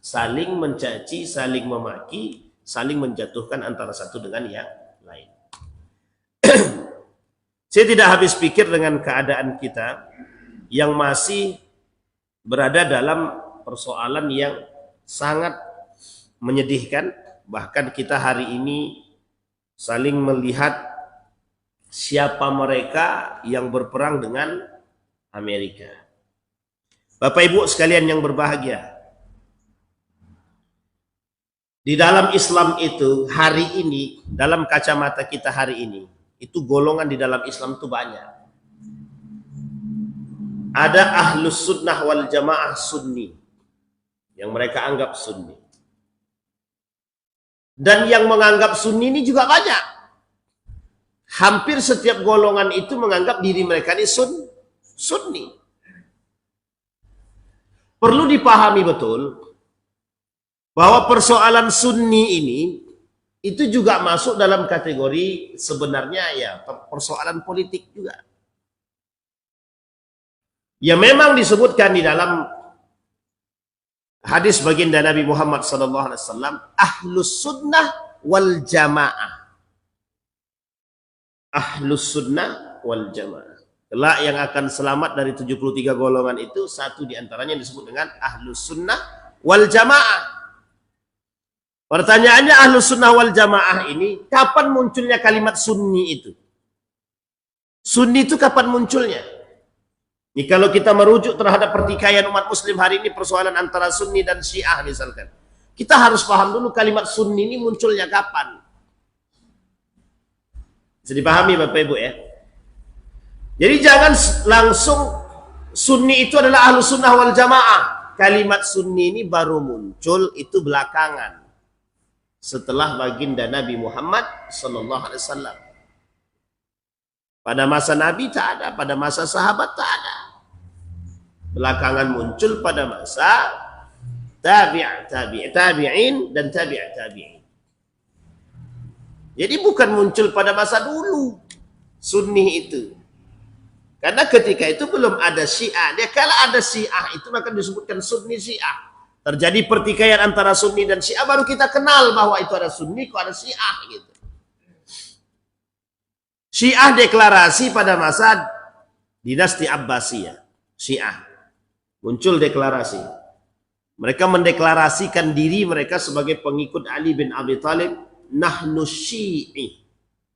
saling mencaci, saling memaki, saling menjatuhkan antara satu dengan yang lain. Saya tidak habis pikir dengan keadaan kita yang masih berada dalam persoalan yang sangat menyedihkan. Bahkan kita hari ini saling melihat siapa mereka yang berperang dengan Amerika. Bapak Ibu sekalian yang berbahagia, di dalam Islam itu hari ini, dalam kacamata kita hari ini, itu golongan di dalam Islam itu banyak. Ada ahlus sunnah wal jamaah sunni, yang mereka anggap sunni. Dan yang menganggap sunni ini juga banyak. Hampir setiap golongan itu menganggap diri mereka ini sunni. Perlu dipahami betul bahwa persoalan sunni ini itu juga masuk dalam kategori sebenarnya ya persoalan politik juga. Ya memang disebutkan di dalam hadis baginda Nabi Muhammad SAW, ahlus sunnah wal jamaah. Ahlus sunnah wal jamaah. Kelak yang akan selamat dari 73 golongan itu, satu diantaranya disebut dengan ahlus sunnah wal jamaah. Pertanyaannya, ahlus sunnah wal jamaah ini, kapan munculnya kalimat sunni itu? Sunni itu kapan munculnya? Ini kalau kita merujuk terhadap pertikaian umat muslim hari ini, persoalan antara sunni dan syiah misalkan. Kita harus paham dulu kalimat sunni ini munculnya kapan. Bisa dipahami Bapak Ibu ya. Jadi jangan langsung sunni itu adalah ahlus sunnah wal jamaah. Kalimat sunni ini baru muncul itu belakangan. Setelah baginda Nabi Muhammad SAW. Pada masa Nabi tak ada, pada masa sahabat tak ada. Belakangan muncul pada masa tabi'in dan tabi'in. Jadi bukan muncul pada masa dulu sunni itu. Karena ketika itu belum ada syiah. Dia kalau ada syiah itu maka disebutkan sunni syiah. Terjadi pertikaian antara sunni dan syiah, baru kita kenal bahwa itu ada sunni, kok ada syiah gitu. Syiah deklarasi pada masa dinasti Abbasiyah. Syiah muncul deklarasi. Mereka mendeklarasikan diri mereka sebagai pengikut Ali bin Abi Thalib. Nahnu syi'i.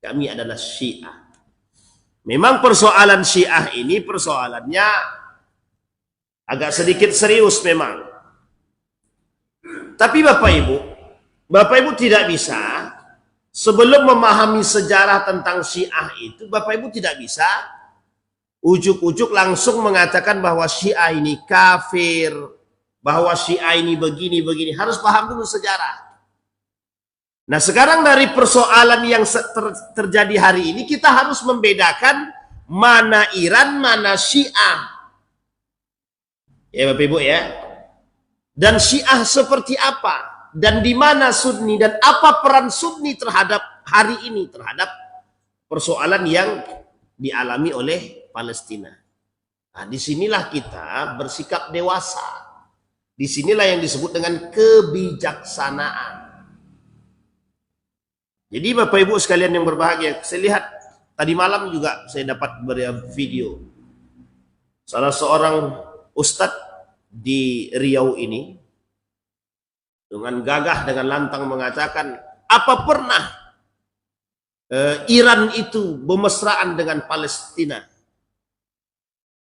Kami adalah syiah. Memang persoalan syiah ini persoalannya agak sedikit serius memang. Tapi Bapak Ibu tidak bisa sebelum memahami sejarah tentang syiah itu, Bapak Ibu tidak bisa ujuk-ujuk langsung mengatakan bahwa syiah ini kafir, bahwa syiah ini begini-begini. Harus paham dulu sejarah. Nah sekarang dari persoalan yang terjadi hari ini, kita harus membedakan mana Iran, mana syiah. Ya Bapak Ibu ya. Dan syiah seperti apa? Dan di mana sunni? Dan apa peran sunni terhadap hari ini? Terhadap persoalan yang dialami oleh Palestina. Nah, disinilah kita bersikap dewasa. Disinilah yang disebut dengan kebijaksanaan. Jadi Bapak Ibu sekalian yang berbahagia, saya lihat tadi malam juga saya dapat video. Salah seorang ustadz di Riau ini dengan gagah, dengan lantang mengatakan, apa pernah Iran itu bermesraan dengan Palestina?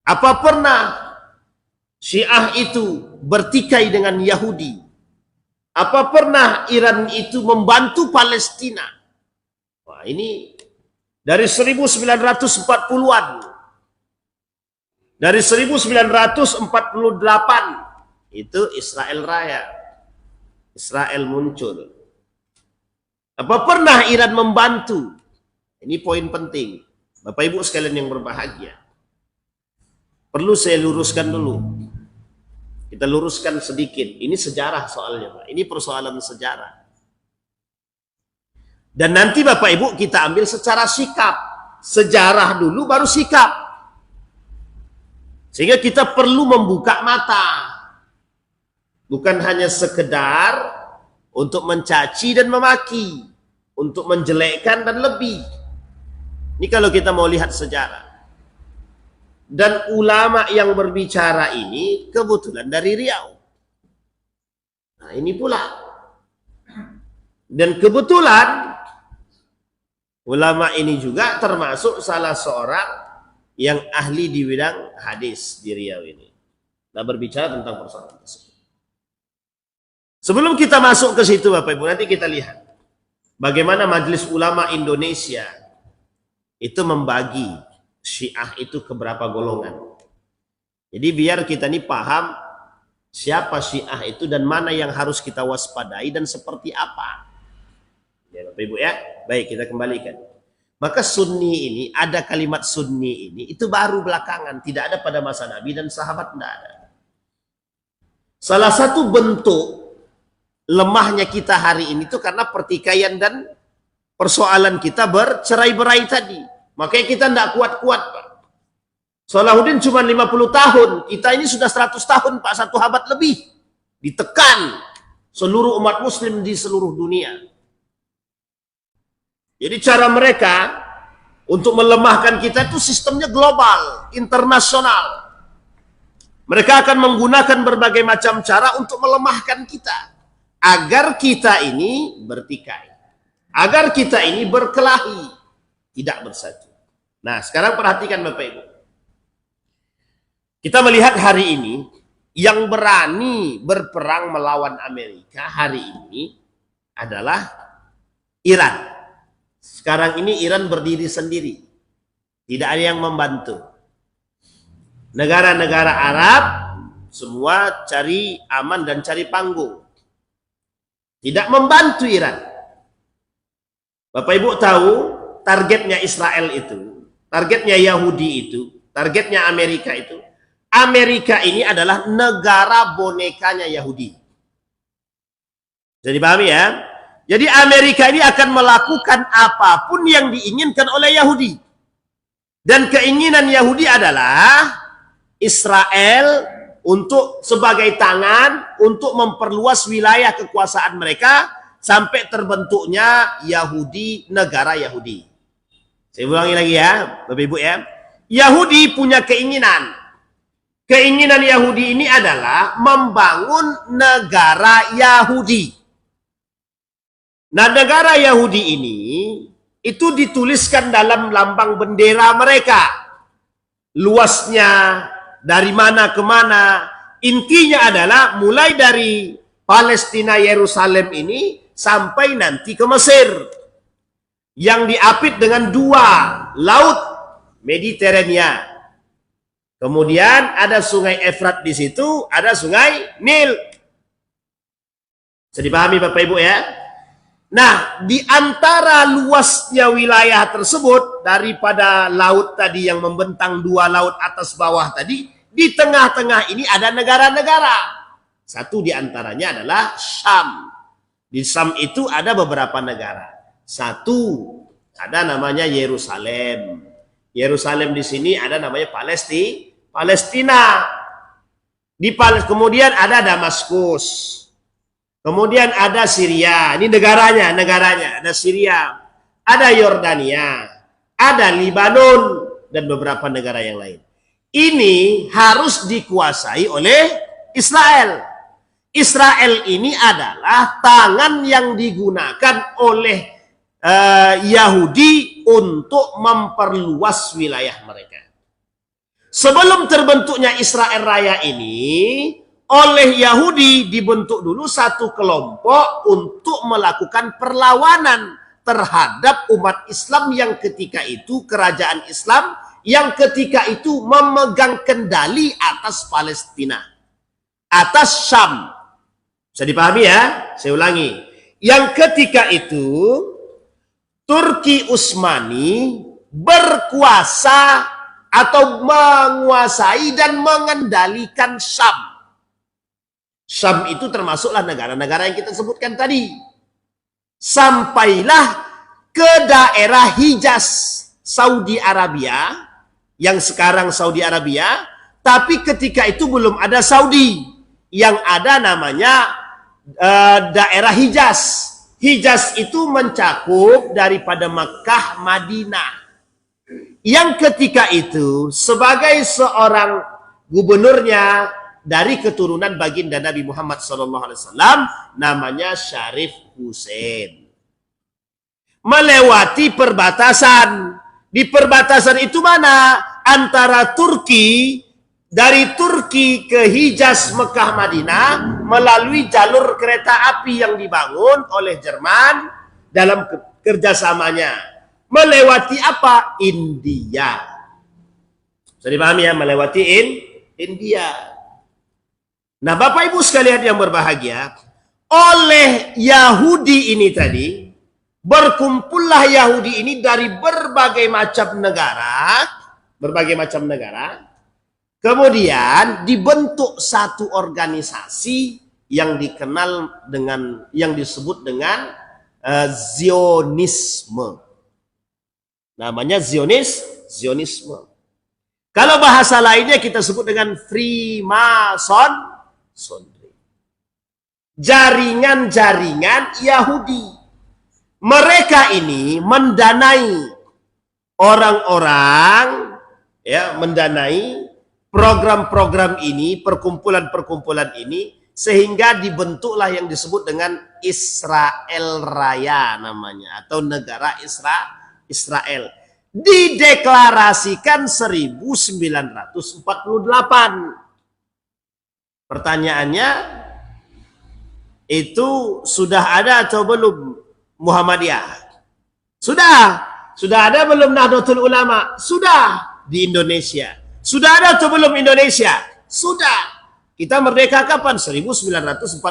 Apa pernah Syiah itu bertikai dengan Yahudi? Apa pernah Iran itu membantu Palestina? Wah, ini dari 1940-an. Dari 1948 itu Israel Raya. Israel muncul. Apa pernah Iran membantu? Ini poin penting. Bapak Ibu sekalian yang berbahagia. Perlu saya luruskan dulu. Kita luruskan sedikit. Ini sejarah soalnya, Pak. Ini persoalan sejarah. Dan nanti Bapak Ibu kita ambil secara sikap. Sejarah dulu baru sikap. Sehingga kita perlu membuka mata. Bukan hanya sekedar untuk mencaci dan memaki, untuk menjelekkan dan lebih. Ini kalau kita mau lihat sejarah. Dan ulama yang berbicara ini kebetulan dari Riau. Nah, ini pula. Dan kebetulan ulama ini juga termasuk salah seorang yang ahli di bidang hadis di Riau ini. Nah, berbicara tentang persoalan tersebut. Sebelum kita masuk ke situ Bapak Ibu, nanti kita lihat bagaimana Majelis Ulama Indonesia itu membagi Syiah itu ke berapa golongan. Jadi biar kita ini paham siapa Syiah itu dan mana yang harus kita waspadai dan seperti apa. Ya Bapak Ibu ya. Baik, kita kembalikan. Maka Sunni ini, ada kalimat Sunni ini, itu baru belakangan. Tidak ada pada masa Nabi dan sahabat, tidak ada. Salah satu bentuk lemahnya kita hari ini itu karena pertikaian dan persoalan kita bercerai-berai tadi. Makanya kita tidak kuat-kuat Pak. Salahuddin cuma 50 tahun. Kita ini sudah 100 tahun Pak. Satu abad lebih. Ditekan seluruh umat muslim di seluruh dunia. Jadi cara mereka untuk melemahkan kita itu sistemnya global, internasional. Mereka akan menggunakan berbagai macam cara untuk melemahkan kita. Agar kita ini bertikai. Agar kita ini berkelahi. Tidak bersatu. Nah, sekarang perhatikan Bapak Ibu. Kita melihat hari ini, yang berani berperang melawan Amerika hari ini adalah Iran. Sekarang ini Iran berdiri sendiri. Tidak ada yang membantu. Negara-negara Arab semua cari aman dan cari panggung. Tidak membantu Iran. Bapak Ibu tahu targetnya Israel itu, targetnya Yahudi itu, targetnya Amerika itu. Amerika ini adalah negara bonekanya Yahudi. Jadi pahami ya? Jadi Amerika ini akan melakukan apapun yang diinginkan oleh Yahudi. Dan keinginan Yahudi adalah Israel untuk sebagai tangan untuk memperluas wilayah kekuasaan mereka sampai terbentuknya Yahudi, negara Yahudi. Saya ulangi lagi ya, Bapak Ibu ya. Yahudi punya keinginan. Keinginan Yahudi ini adalah membangun negara Yahudi. Nah, negara Yahudi ini itu dituliskan dalam lambang bendera mereka. Luasnya dari mana ke mana. Intinya adalah mulai dari Palestina Yerusalem ini sampai nanti ke Mesir. Yang diapit dengan dua laut Mediterania. Kemudian ada sungai Efrat di situ, ada sungai Nil. Bisa dipahami Bapak Ibu ya? Nah, di antara luasnya wilayah tersebut daripada laut tadi yang membentang dua laut atas bawah tadi, di tengah-tengah ini ada negara-negara. Satu di antaranya adalah Syam. Di Syam itu ada beberapa negara. Satu ada namanya Yerusalem. Yerusalem di sini ada namanya Palestina. Kemudian ada Damaskus. Kemudian ada Syria. Ini negaranya. Ada Syria. Ada Yordania. Ada Libanon. Dan beberapa negara yang lain. Ini harus dikuasai oleh Israel. Israel ini adalah tangan yang digunakan oleh Yahudi untuk memperluas wilayah mereka. Sebelum terbentuknya Israel Raya ini, oleh Yahudi dibentuk dulu satu kelompok untuk melakukan perlawanan terhadap umat Islam yang ketika itu, kerajaan Islam yang ketika itu memegang kendali atas Palestina, atas Syam. Bisa dipahami ya? Saya ulangi. Yang ketika itu Turki Utsmani berkuasa atau menguasai dan mengendalikan Syam. Syam itu termasuklah negara-negara yang kita sebutkan tadi. Sampailah ke daerah Hijaz, Saudi Arabia, yang sekarang Saudi Arabia, tapi ketika itu belum ada Saudi. yang ada namanya daerah Hijaz. Hijaz itu mencakup daripada Makkah, Madinah. Yang ketika itu sebagai seorang gubernurnya dari keturunan baginda Nabi Muhammad SAW, namanya Syarif Hussein. Melewati perbatasan. Di perbatasan itu mana? Antara Turki, dari Turki ke Hijaz, Mekah, Madinah, melalui jalur kereta api yang dibangun oleh Jerman dalam kerjasamanya. Melewati apa? India. Bisa dipahami ya, melewati India. Nah, Bapak Ibu sekalian yang berbahagia, oleh Yahudi ini tadi, berkumpullah Yahudi ini dari berbagai macam negara, kemudian dibentuk satu organisasi yang dikenal dengan, yang disebut dengan Zionisme. Namanya Zionisme. Kalau bahasa lainnya kita sebut dengan Freemason. Jaringan-jaringan Yahudi. Mereka ini mendanai orang-orang, ya, mendanai program-program ini, perkumpulan-perkumpulan ini, sehingga dibentuklah yang disebut dengan Israel Raya namanya, atau negara Israel. Dideklarasikan 1948. Pertanyaannya, itu sudah ada atau belum Muhammadiyah? Sudah ada belum Nahdlatul Ulama? Sudah, di Indonesia. Sudah ada atau belum Indonesia? Sudah. Kita merdeka kapan? 1945.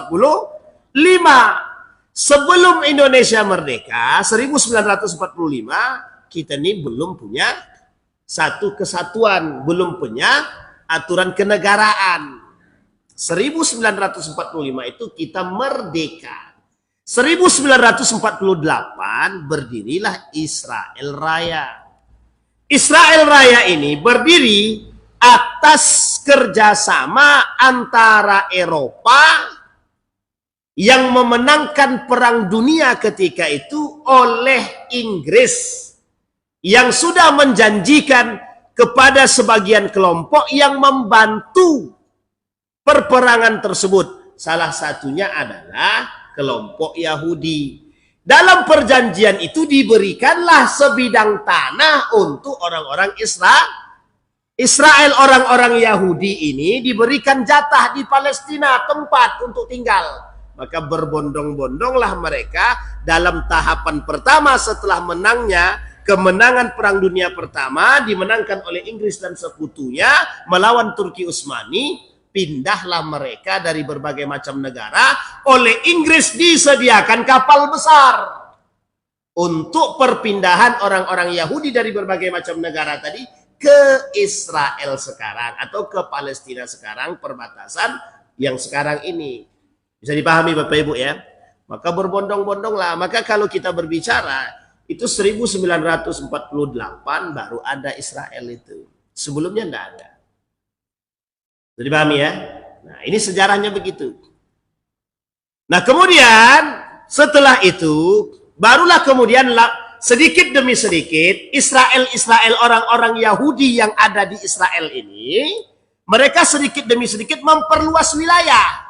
Sebelum Indonesia merdeka, 1945, kita ini belum punya satu kesatuan, belum punya aturan kenegaraan. 1945 itu kita merdeka. 1948 berdirilah Israel Raya. Israel Raya ini berdiri atas kerjasama antara Eropa yang memenangkan perang dunia ketika itu oleh Inggris, yang sudah menjanjikan kepada sebagian kelompok yang membantu perperangan tersebut. Salah satunya adalah kelompok Yahudi. Dalam perjanjian itu diberikanlah sebidang tanah untuk orang-orang Israel. Orang-orang Yahudi ini diberikan jatah di Palestina, tempat untuk tinggal. Maka berbondong-bondonglah mereka dalam tahapan pertama setelah kemenangan Perang Dunia Pertama, dimenangkan oleh Inggris dan sekutunya melawan Turki Utsmani. Pindahlah mereka dari berbagai macam negara. Oleh Inggris disediakan kapal besar untuk perpindahan orang-orang Yahudi dari berbagai macam negara tadi ke Israel sekarang, atau ke Palestina sekarang, perbatasan yang sekarang ini. Bisa dipahami Bapak Ibu ya? Maka berbondong-bondonglah. Maka kalau kita berbicara, itu 1948 baru ada Israel itu. Sebelumnya tidak ada. Jadi pahami ya? Nah, ini sejarahnya begitu. Nah, kemudian setelah itu barulah kemudian sedikit demi sedikit Israel orang-orang Yahudi yang ada di Israel ini, mereka sedikit demi sedikit memperluas wilayah.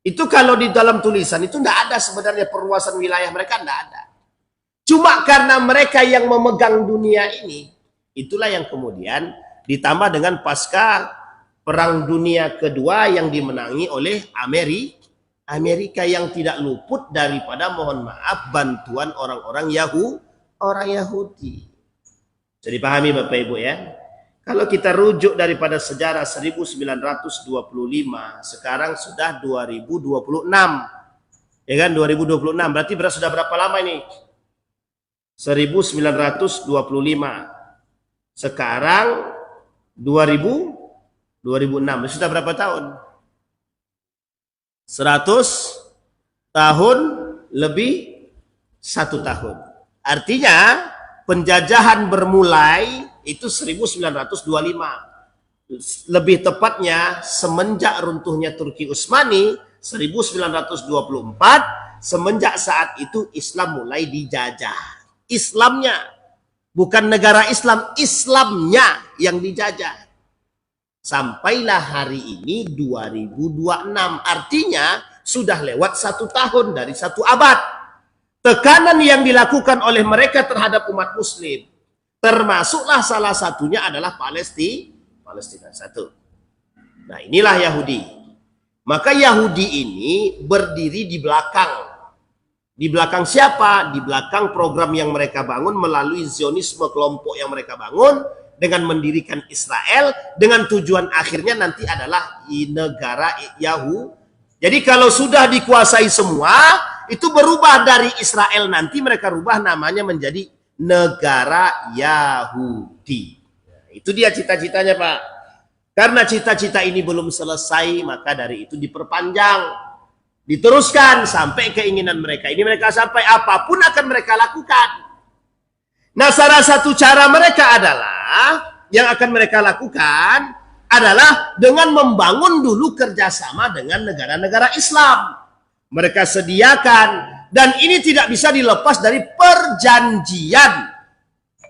Itu kalau di dalam tulisan itu tidak ada sebenarnya perluasan wilayah mereka, tidak ada. Cuma karena mereka yang memegang dunia ini, itulah yang kemudian ditambah dengan pasca Perang Dunia Kedua yang dimenangi oleh Amerika yang tidak luput daripada, mohon maaf, bantuan orang Yahudi. Jadi pahami Bapak Ibu ya. Kalau kita rujuk daripada sejarah 1925, sekarang sudah 2026. Ya kan, 2026. Berarti sudah berapa lama ini? 1925. Sekarang 2006, sudah berapa tahun? 100 tahun lebih 1 tahun. Artinya penjajahan bermulai itu 1925. lebih tepatnya semenjak runtuhnya Turki Utsmani 1924, semenjak saat itu Islam mulai dijajah. Islamnya, bukan negara Islam, Islamnya yang dijajah. Sampailah hari ini 2026, artinya sudah lewat 1 tahun dari 1 abad. Tekanan yang dilakukan oleh mereka terhadap umat muslim, termasuklah salah satunya adalah Palestina satu. Nah, inilah Yahudi. Maka Yahudi ini berdiri di belakang. Di belakang siapa? Di belakang program yang mereka bangun melalui Zionisme, kelompok yang mereka bangun dengan mendirikan Israel, dengan tujuan akhirnya nanti adalah negara Yahudi. Jadi kalau sudah dikuasai semua, itu berubah dari Israel, nanti mereka rubah namanya menjadi negara Yahudi. Itu dia cita-citanya, Pak. Karena cita-cita ini belum selesai, maka dari itu diperpanjang, diteruskan sampai keinginan mereka. Ini mereka sampai apapun akan mereka lakukan. Nah, salah satu cara mereka adalah, yang akan mereka lakukan adalah dengan membangun dulu kerjasama dengan negara-negara Islam. Mereka sediakan, dan ini tidak bisa dilepas dari perjanjian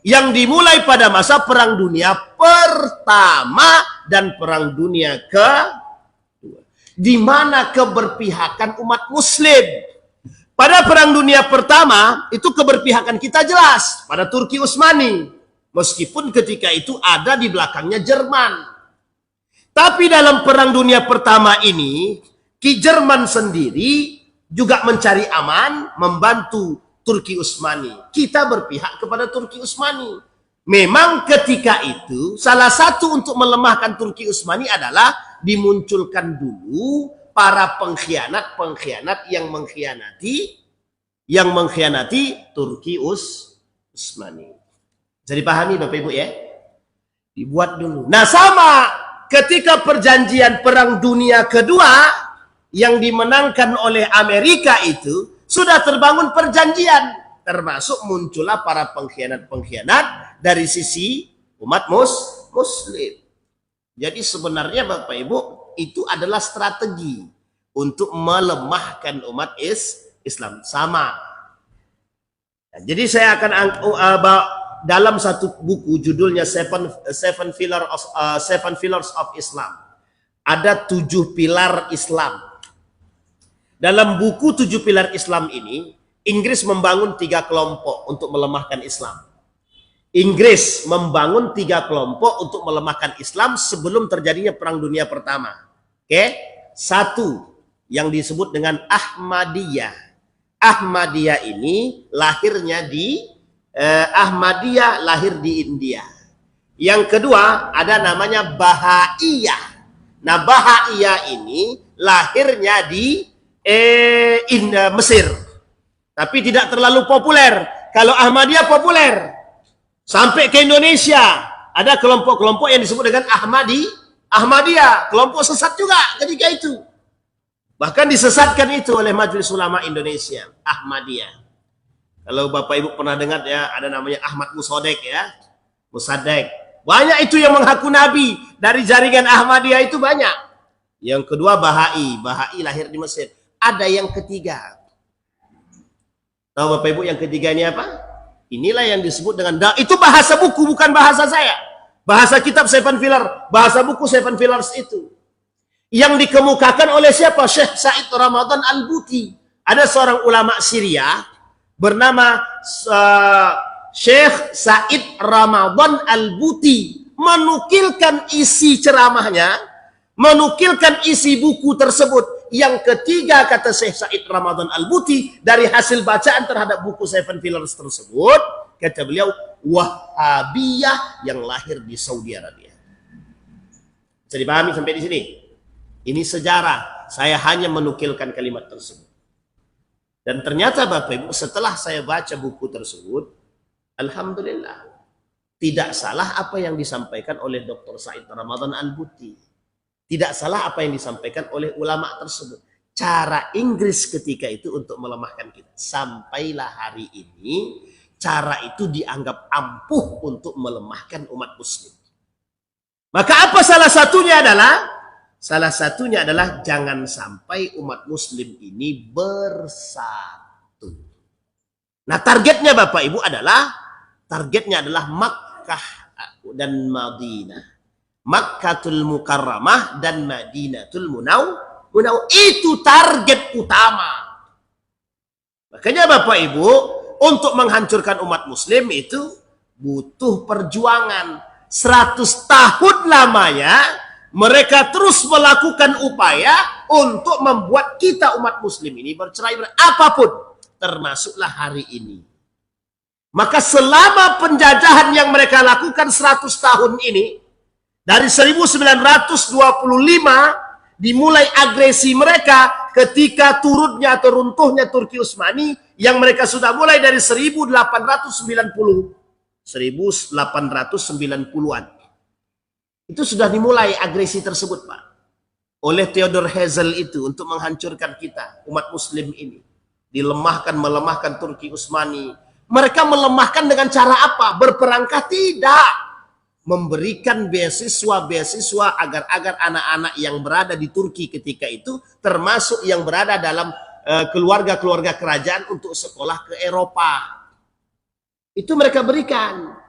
yang dimulai pada masa Perang Dunia Pertama dan Perang Dunia Kedua, di mana keberpihakan umat muslim. Pada Perang Dunia Pertama itu keberpihakan kita jelas pada Turki Utsmani, meskipun ketika itu ada di belakangnya Jerman. Tapi dalam Perang Dunia Pertama ini, Ki Jerman sendiri juga mencari aman, membantu Turki Utsmani. Kita berpihak kepada Turki Utsmani. Memang ketika itu, salah satu untuk melemahkan Turki Utsmani adalah dimunculkan dulu para pengkhianat-pengkhianat yang mengkhianati Turki Utsmani. Bisa dipahami Bapak Ibu ya? Dibuat dulu. Nah, sama ketika perjanjian Perang Dunia Kedua yang dimenangkan oleh Amerika itu, sudah terbangun perjanjian, termasuk muncullah para pengkhianat-pengkhianat dari sisi umat muslim. Jadi sebenarnya Bapak Ibu, itu adalah strategi untuk melemahkan umat Islam. Sama. Nah, jadi saya akan dalam satu buku judulnya Seven Pillars of Islam. Ada 7 pilar Islam. Dalam buku 7 pilar Islam ini, Inggris membangun 3 kelompok untuk melemahkan Islam. Inggris membangun 3 kelompok untuk melemahkan Islam sebelum terjadinya Perang Dunia Pertama. Oke? 1 yang disebut dengan Ahmadiyah. Ahmadiyah ini lahirnya di lahir di India. Yang kedua ada namanya Bahaiyah. Nah, Bahaiyah ini lahirnya di Mesir, tapi tidak terlalu populer. Kalau Ahmadiyah populer sampai ke Indonesia. Ada kelompok-kelompok yang disebut dengan Ahmadiyah, kelompok sesat juga ketika itu. Bahkan disesatkan itu oleh Majelis Ulama Indonesia, Ahmadiyah. Kalau Bapak Ibu pernah dengar ya, ada namanya Ahmad Musadek ya, Musadek. Banyak itu yang mengaku nabi dari jaringan Ahmadiyah itu banyak. Yang kedua Bahai lahir di Mesir. Ada yang ketiga. Tahu Bapak Ibu yang ketiga ini apa? Inilah yang disebut dengan itu bahasa buku, bukan bahasa saya. Bahasa kitab Seven Pillars, bahasa buku Seven Pillars itu. Yang dikemukakan oleh siapa? Syekh Said Ramadan Al-Buti. Ada seorang ulama Syria bernama Syekh Said Ramadan Al-Buti menukilkan isi ceramahnya, menukilkan isi buku tersebut. Yang ketiga kata Syekh Said Ramadan Al-Buti dari hasil bacaan terhadap buku Seven Pillars tersebut, kata beliau, Wahhabiyah yang lahir di Saudi Arabia. Bisa dipahami sampai di sini? Ini sejarah. Saya hanya menukilkan kalimat tersebut. Dan ternyata Bapak Ibu, setelah saya baca buku tersebut, alhamdulillah, tidak salah apa yang disampaikan oleh Dr. Said Ramadan Al-Buti. Tidak salah apa yang disampaikan oleh ulama tersebut. Cara Inggris ketika itu untuk melemahkan kita. Sampailah hari ini, cara itu dianggap ampuh untuk melemahkan umat muslim. Maka apa salah satunya adalah? Salah satunya adalah jangan sampai umat muslim ini bersatu. Nah targetnya Bapak Ibu targetnya adalah Makkah dan Madinah. Makkatul Mukarramah dan Madinatul Munawwarah. Itu target utama. Makanya Bapak Ibu, untuk menghancurkan umat muslim itu butuh perjuangan. 100 tahun lamanya mereka terus melakukan upaya untuk membuat kita umat muslim ini bercerai apapun, termasuklah hari ini. Maka selama penjajahan yang mereka lakukan 100 tahun ini, dari 1925 dimulai agresi mereka ketika turunnya atau runtuhnya Turki Utsmani, yang mereka sudah mulai dari 1890-an. Itu sudah dimulai agresi tersebut, Pak. Oleh Theodor Herzl itu untuk menghancurkan kita, umat muslim ini. Melemahkan Turki Utsmani. Mereka melemahkan dengan cara apa? Berperangkah? Tidak. Memberikan beasiswa agar anak-anak yang berada di Turki ketika itu, termasuk yang berada dalam keluarga-keluarga kerajaan, untuk sekolah ke Eropa. Itu mereka berikan.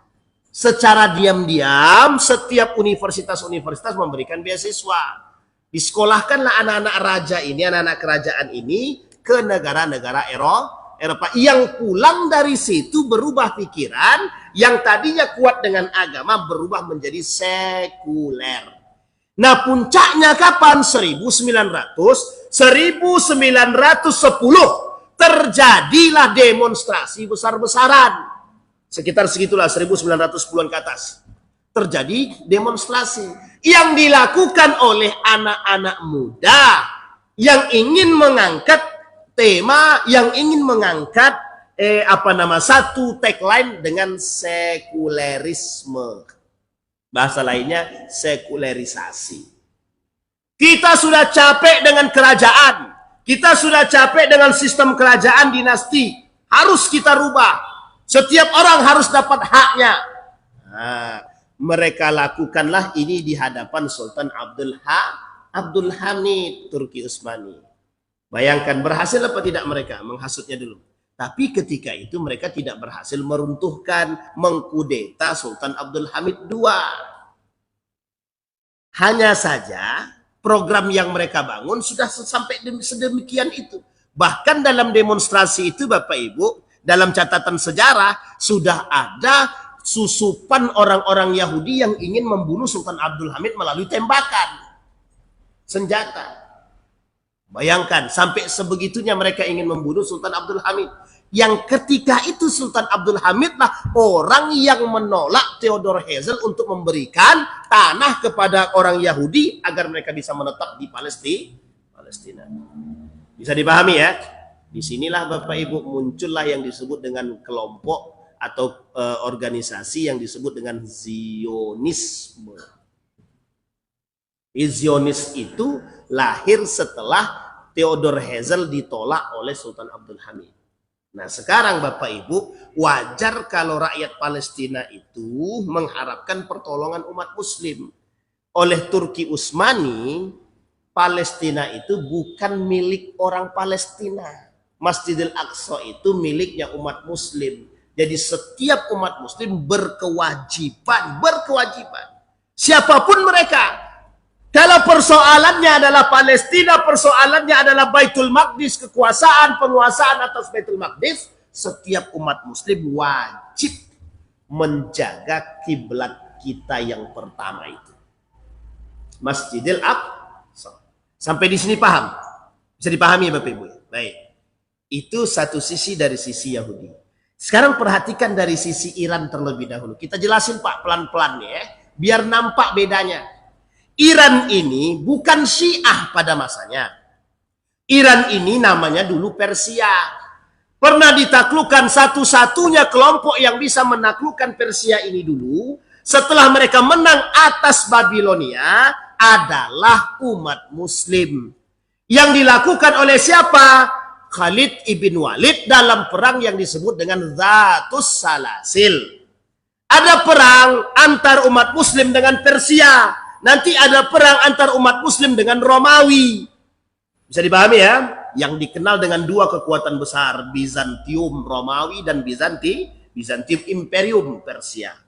Secara diam-diam setiap universitas-universitas memberikan beasiswa. Disekolahkanlah anak-anak raja ini, anak-anak kerajaan ini ke negara-negara Eropa. Yang pulang dari situ berubah pikiran, yang tadinya kuat dengan agama berubah menjadi sekuler. Nah puncaknya kapan? 1910 terjadilah demonstrasi besar-besaran. Sekitar segitulah 1910-an ke atas. Terjadi demonstrasi yang dilakukan oleh anak-anak muda yang ingin mengangkat tema, yang ingin mengangkat satu tagline dengan sekulerisme. Bahasa lainnya sekularisasi. Kita sudah capek dengan kerajaan. Kita sudah capek dengan sistem kerajaan dinasti. Harus kita rubah. Setiap orang harus dapat haknya. Nah, mereka lakukanlah ini di hadapan Sultan Abdul Hamid Turki Utsmani. Bayangkan berhasil apa tidak mereka menghasutnya dulu. Tapi ketika itu mereka tidak berhasil meruntuhkan, mengkudeta Sultan Abdul Hamid II. Hanya saja program yang mereka bangun sudah sampai sedemikian itu. Bahkan dalam demonstrasi itu Bapak Ibu, dalam catatan sejarah sudah ada susupan orang-orang Yahudi yang ingin membunuh Sultan Abdul Hamid melalui tembakan senjata. Bayangkan sampai sebegitunya mereka ingin membunuh Sultan Abdul Hamid. Yang ketika itu Sultan Abdul Hamid lah orang yang menolak Theodor Herzl untuk memberikan tanah kepada orang Yahudi agar mereka bisa menetap di Palestina. Bisa dipahami ya? Disinilah Bapak Ibu muncullah yang disebut dengan kelompok atau organisasi yang disebut dengan Zionisme. Zionis itu lahir setelah Theodor Herzl ditolak oleh Sultan Abdul Hamid. Nah sekarang Bapak Ibu, wajar kalau rakyat Palestina itu mengharapkan pertolongan umat muslim. Oleh Turki Utsmani, Palestina itu bukan milik orang Palestina. Masjidil Aqsa itu miliknya umat muslim. Jadi setiap umat muslim berkewajiban. Siapapun mereka. Kalau persoalannya adalah Palestina, persoalannya adalah Baitul Maqdis, kekuasaan, penguasaan atas Baitul Maqdis, setiap umat muslim wajib menjaga kiblat kita yang pertama itu. Masjidil Aqsa. Sampai di sini paham? Bisa dipahami ya Bapak Ibu? Baik. Itu satu sisi dari sisi Yahudi. Sekarang perhatikan dari sisi Iran terlebih dahulu. Kita jelasin Pak pelan-pelan ya, biar nampak bedanya. Iran ini bukan Syiah pada masanya. Iran ini namanya dulu Persia. Pernah ditaklukkan, satu-satunya kelompok yang bisa menaklukkan Persia ini dulu setelah mereka menang atas Babilonia adalah umat muslim. Yang dilakukan oleh siapa? Khalid ibn Walid dalam perang yang disebut dengan Zatus Salasil. Ada perang antar umat Muslim dengan Persia. Nanti ada perang antar umat Muslim dengan Romawi. Bisa dipahami ya? Yang dikenal dengan dua kekuatan besar, Bizantium Romawi dan Bizantium Imperium Persia.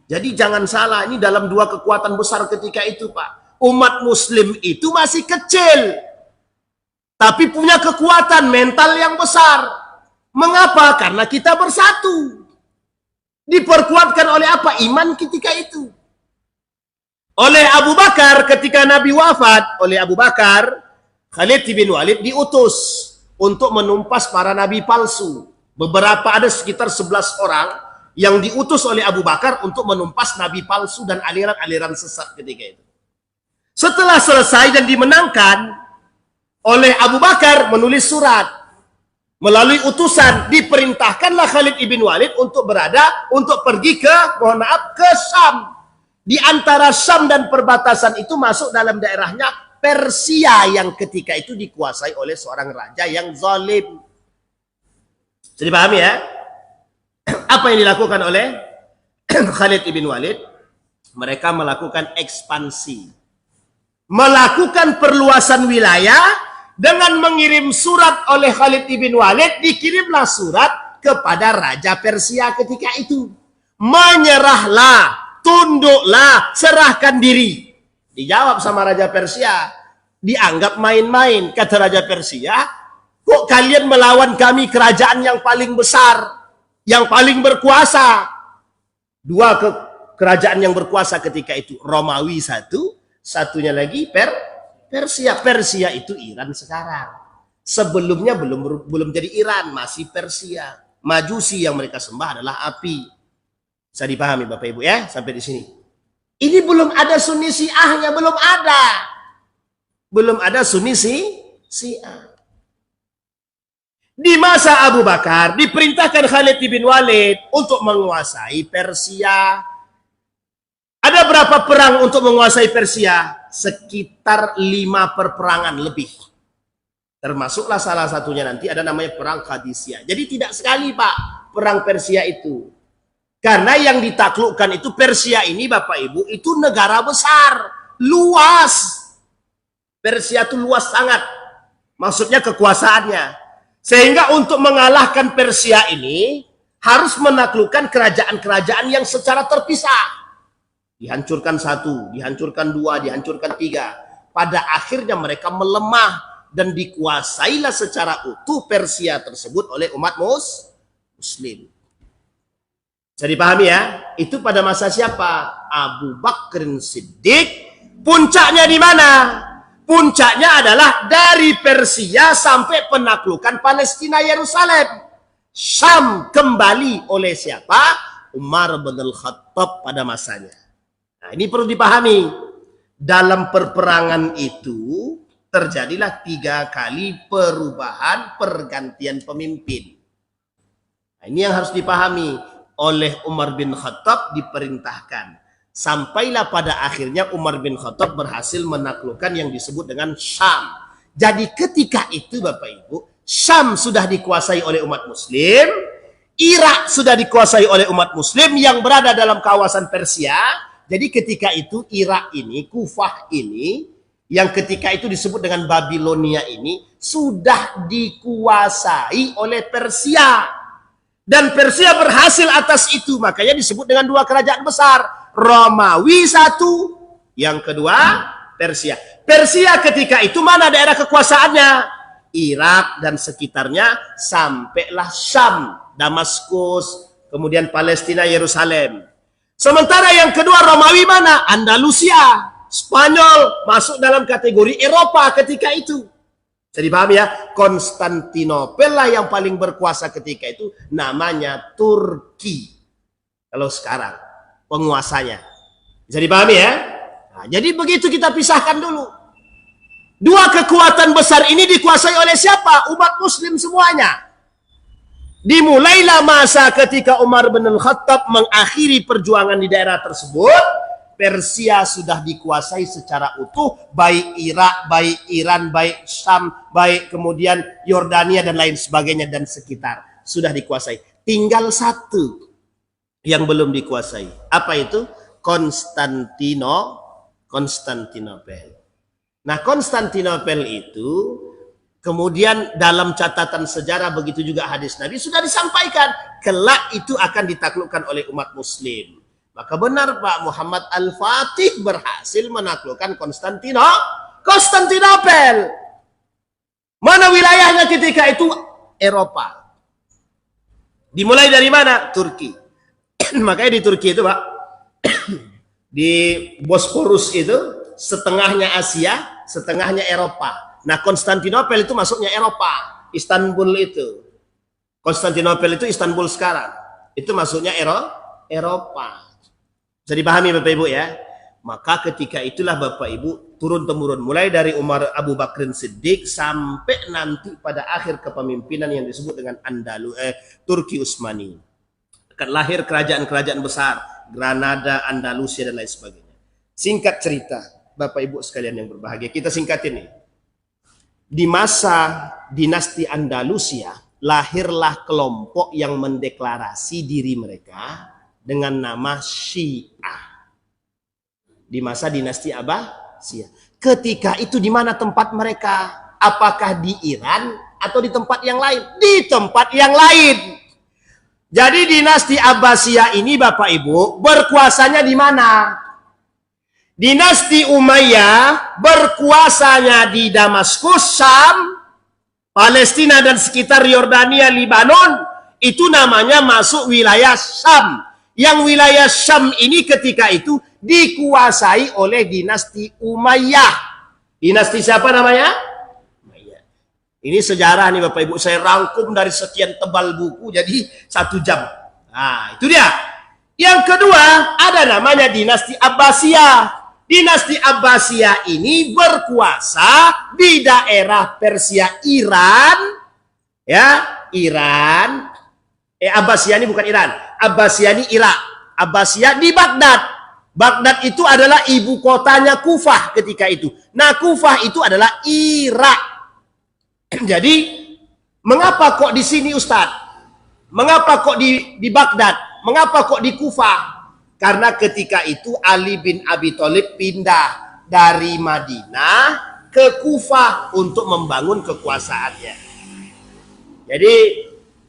Jadi jangan salah, ini dalam dua kekuatan besar ketika itu, Pak. Umat Muslim itu masih kecil, tapi punya kekuatan mental yang besar. Mengapa? Karena kita bersatu. Diperkuatkan oleh apa? Iman ketika itu. Oleh Abu Bakar ketika Nabi wafat, oleh Abu Bakar, Khalid bin Walid diutus untuk menumpas para nabi palsu. Beberapa, ada sekitar 11 orang yang diutus oleh Abu Bakar untuk menumpas nabi palsu dan aliran-aliran sesat ketika itu. Setelah selesai dan dimenangkan, oleh Abu Bakar menulis surat. Melalui utusan diperintahkanlah Khalid ibn Walid untuk pergi ke, mohon maaf, ke Syam. Di antara Syam dan perbatasan itu masuk dalam daerahnya Persia yang ketika itu dikuasai oleh seorang raja yang zalim. Jadi pahami ya? Apa yang dilakukan oleh Khalid ibn Walid? Mereka melakukan ekspansi. Melakukan perluasan wilayah. Dengan mengirim surat oleh Khalid ibn Walid, dikirimlah surat kepada Raja Persia ketika itu. Menyerahlah, tunduklah, serahkan diri. Dijawab sama Raja Persia, dianggap main-main. Kata Raja Persia, kok kalian melawan kami, kerajaan yang paling besar, yang paling berkuasa. Dua kerajaan yang berkuasa ketika itu, Romawi satu, satunya lagi Persia. Persia itu Iran sekarang. Sebelumnya belum jadi Iran, masih Persia. Majusi yang mereka sembah adalah api. Bisa dipahami Bapak Ibu ya, sampai di sini. Ini belum ada Sunni Syiahnya, belum ada. Belum ada Sunni Syiah. Di masa Abu Bakar diperintahkan Khalid bin Walid untuk menguasai Persia. Ada berapa perang untuk menguasai Persia? Sekitar 5 perperangan lebih. Termasuklah salah satunya nanti ada namanya Perang Qadisiyah. Jadi tidak sekali Pak perang Persia itu. Karena yang ditaklukkan itu Persia ini Bapak Ibu itu negara besar. Luas. Persia itu luas sangat. Maksudnya kekuasaannya. Sehingga untuk mengalahkan Persia ini harus menaklukkan kerajaan-kerajaan yang secara terpisah. Dihancurkan satu, dihancurkan dua, dihancurkan tiga. Pada akhirnya mereka melemah dan dikuasailah secara utuh Persia tersebut oleh umat Muslim. Bisa dipahami ya? Itu pada masa siapa? Abu Bakar Siddiq. Puncaknya di mana? Puncaknya adalah dari Persia sampai penaklukan Palestina Yerusalem. Syam kembali oleh siapa? Umar bin Al-Khattab pada masanya. Nah, ini perlu dipahami. Dalam perperangan itu terjadilah 3 kali perubahan pergantian pemimpin. Nah, ini yang harus dipahami. Oleh Umar bin Khattab diperintahkan. Sampailah pada akhirnya Umar bin Khattab berhasil menaklukkan yang disebut dengan Syam. Jadi ketika itu Bapak Ibu, Syam sudah dikuasai oleh umat Muslim. Irak sudah dikuasai oleh umat Muslim yang berada dalam kawasan Persia. Jadi ketika itu Irak ini, Kufah ini, yang ketika itu disebut dengan Babilonia ini, sudah dikuasai oleh Persia. Dan Persia berhasil atas itu, makanya disebut dengan 2 kerajaan besar. Romawi satu, yang kedua Persia. Persia ketika itu mana daerah kekuasaannya? Irak dan sekitarnya, sampailah Syam, Damaskus, kemudian Palestina, Yerusalem. Sementara yang kedua Romawi mana? Andalusia, Spanyol, masuk dalam kategori Eropa ketika itu. Jadi paham ya? Konstantinopel lah yang paling berkuasa ketika itu, namanya Turki. Kalau sekarang penguasanya. Bisa dipahami ya? Nah, jadi begitu kita pisahkan dulu. 2 kekuatan besar ini dikuasai oleh siapa? Umat Muslim semuanya. Dimulailah masa ketika Umar bin Al-Khattab mengakhiri perjuangan di daerah tersebut. Persia sudah dikuasai secara utuh, baik Irak, baik Iran, baik Syam, baik kemudian Yordania dan lain sebagainya dan sekitar. Sudah dikuasai. Tinggal satu. yang belum dikuasai. Apa itu? Konstantinopel. Nah, Konstantinopel itu kemudian dalam catatan sejarah, begitu juga hadis Nabi sudah disampaikan, kelak itu akan ditaklukkan oleh umat muslim. Maka benar Pak, Muhammad Al-Fatih berhasil menaklukkan Konstantinopel. Mana wilayahnya ketika itu? Eropa. Dimulai dari mana? Turki. Makanya di Turki itu Pak, di Bosporus itu setengahnya Asia, setengahnya Eropa. Nah, Konstantinopel itu masuknya Eropa. Istanbul itu, Konstantinopel itu Istanbul sekarang, itu masuknya Eropa. Bisa dipahami Bapak Ibu ya. Maka ketika itulah Bapak Ibu turun-temurun, mulai dari Umar Abu Bakrin Siddiq sampai nanti pada akhir kepemimpinan yang disebut dengan Turki Utsmani. Akan lahir kerajaan-kerajaan besar, Granada, Andalusia dan lain sebagainya. Singkat cerita, Bapak Ibu sekalian yang berbahagia, kita singkatin nih. Di masa dinasti Andalusia, lahirlah kelompok yang mendeklarasi diri mereka dengan nama Syiah. Di masa dinasti Abbasiyah. Ketika itu di mana tempat mereka? Apakah di Iran atau di tempat yang lain? Di tempat yang lain. Jadi dinasti Abbasiyah ini Bapak Ibu berkuasanya di mana? Dinasti Umayyah berkuasanya di Damaskus, Syam, Palestina dan sekitar Yordania, Libanon. Itu namanya masuk wilayah Syam. Yang wilayah Syam ini ketika itu dikuasai oleh dinasti Umayyah. Dinasti siapa namanya? Umayyah. Ini sejarah nih Bapak Ibu, saya rangkum dari sekian tebal buku jadi 1 jam. Nah, itu dia. Yang kedua ada namanya dinasti Abbasiyah. Dinasti Abbasiyah ini berkuasa di daerah Persia, Iran, ya, Iran. Abbasiyah ini bukan Iran. Abbasiyah ini Irak. Abbasiyah di Baghdad. Baghdad itu adalah ibu kotanya Kufah ketika itu. Nah, Kufah itu adalah Irak. Jadi, mengapa kok di sini Ustadz? Mengapa kok di Baghdad? Mengapa kok di Kufah? Karena ketika itu Ali bin Abi Thalib pindah dari Madinah ke Kufah untuk membangun kekuasaannya. Jadi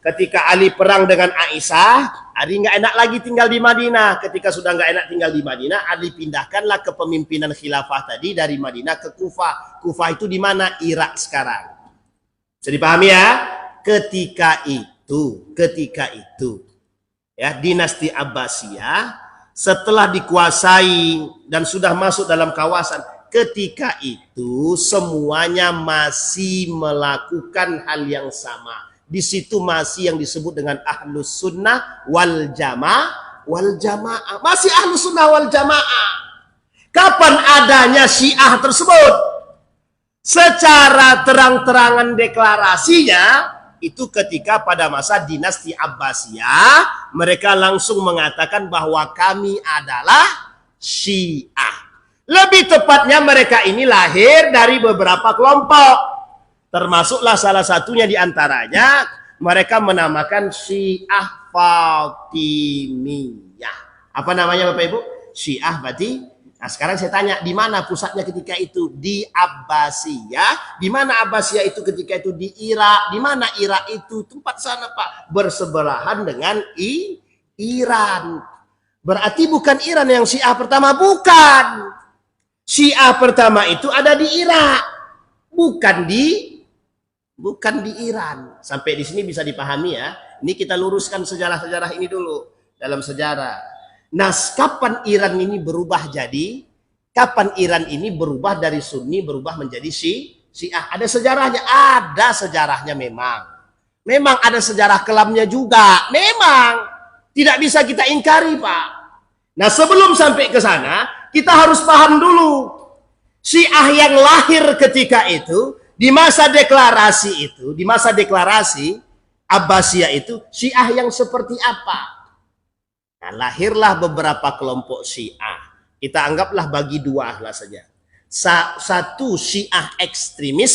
ketika Ali perang dengan Aisyah, Ali nggak enak lagi tinggal di Madinah. Ketika sudah nggak enak tinggal di Madinah, Ali pindahkanlah kepemimpinan khilafah tadi dari Madinah ke Kufah. Kufah itu di mana? Irak sekarang. Bisa dipahami ya? Ketika itu, ya, dinasti Abbasiyah setelah dikuasai dan sudah masuk dalam kawasan, ketika itu semuanya masih melakukan hal yang sama. Di situ masih yang disebut dengan Ahlus Sunnah wal Jamaah. Masih Ahlus Sunnah wal Jamaah. Kapan adanya Syiah tersebut? Secara terang-terangan deklarasinya itu ketika pada masa dinasti Abbasiyah, mereka langsung mengatakan bahwa kami adalah Syiah. Lebih tepatnya mereka ini lahir dari beberapa kelompok. Termasuklah salah satunya di antaranya mereka menamakan Syiah Fatimiyah. Apa namanya Bapak Ibu? Syiah berarti. Nah, sekarang saya tanya, di mana pusatnya ketika itu? Di Abbasiyah. Di mana Abbasiyah itu ketika itu? Di Irak. Di mana Irak itu? Tempat sana Pak, bersebelahan dengan Iran. Berarti bukan Iran yang Syiah pertama, bukan. Syiah pertama itu ada di Irak, bukan di Iran. Sampai di sini bisa dipahami ya. Ini kita luruskan sejarah-sejarah ini dulu dalam sejarah. Nah, kapan Iran ini berubah jadi? Kapan Iran ini berubah dari Sunni berubah menjadi Syiah? Ada sejarahnya? Ada sejarahnya memang. Memang ada sejarah kelamnya juga. Memang. Tidak bisa kita ingkari, Pak. Nah, sebelum sampai ke sana, kita harus paham dulu. Syiah yang lahir ketika itu, di masa deklarasi Abbasiyah itu, Syiah yang seperti apa? Nah, lahirlah beberapa kelompok Syiah. Kita anggaplah bagi dua lah saja. Satu Syiah ekstremis,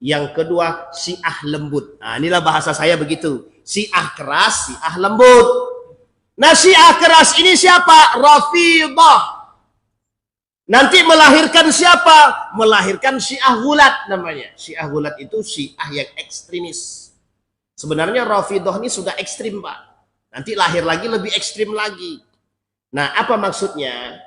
yang kedua Syiah lembut. Nah, inilah bahasa saya begitu. Syiah keras, Syiah lembut. Nah, Syiah keras ini siapa? Rafidhah. Nanti melahirkan siapa? Melahirkan Syiah Ghulat namanya. Syiah Ghulat itu Syiah yang ekstremis. Sebenarnya Rafidhah ini sudah ekstrim, Pak. Nanti lahir lagi lebih ekstrim lagi. Nah, apa maksudnya?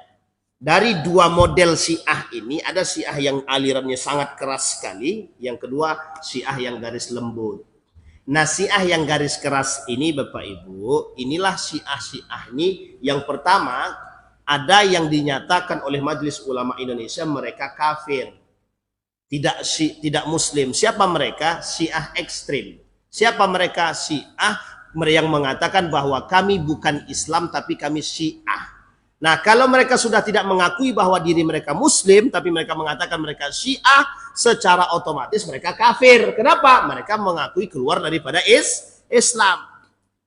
Dari dua model Syiah ini, ada Syiah yang alirannya sangat keras sekali. Yang kedua, Syiah yang garis lembut. Nah, Syiah yang garis keras ini, Bapak Ibu, inilah Syiah ini. Yang pertama, ada yang dinyatakan oleh Majelis Ulama Indonesia mereka kafir. Tidak Muslim. Siapa mereka? Syiah ekstrim. Siapa mereka? Syiah yang mengatakan bahwa kami bukan Islam tapi kami Syiah. Nah, kalau mereka sudah tidak mengakui bahwa diri mereka Muslim, tapi mereka mengatakan mereka Syiah, secara otomatis mereka kafir. Kenapa? Mereka mengakui keluar daripada Islam.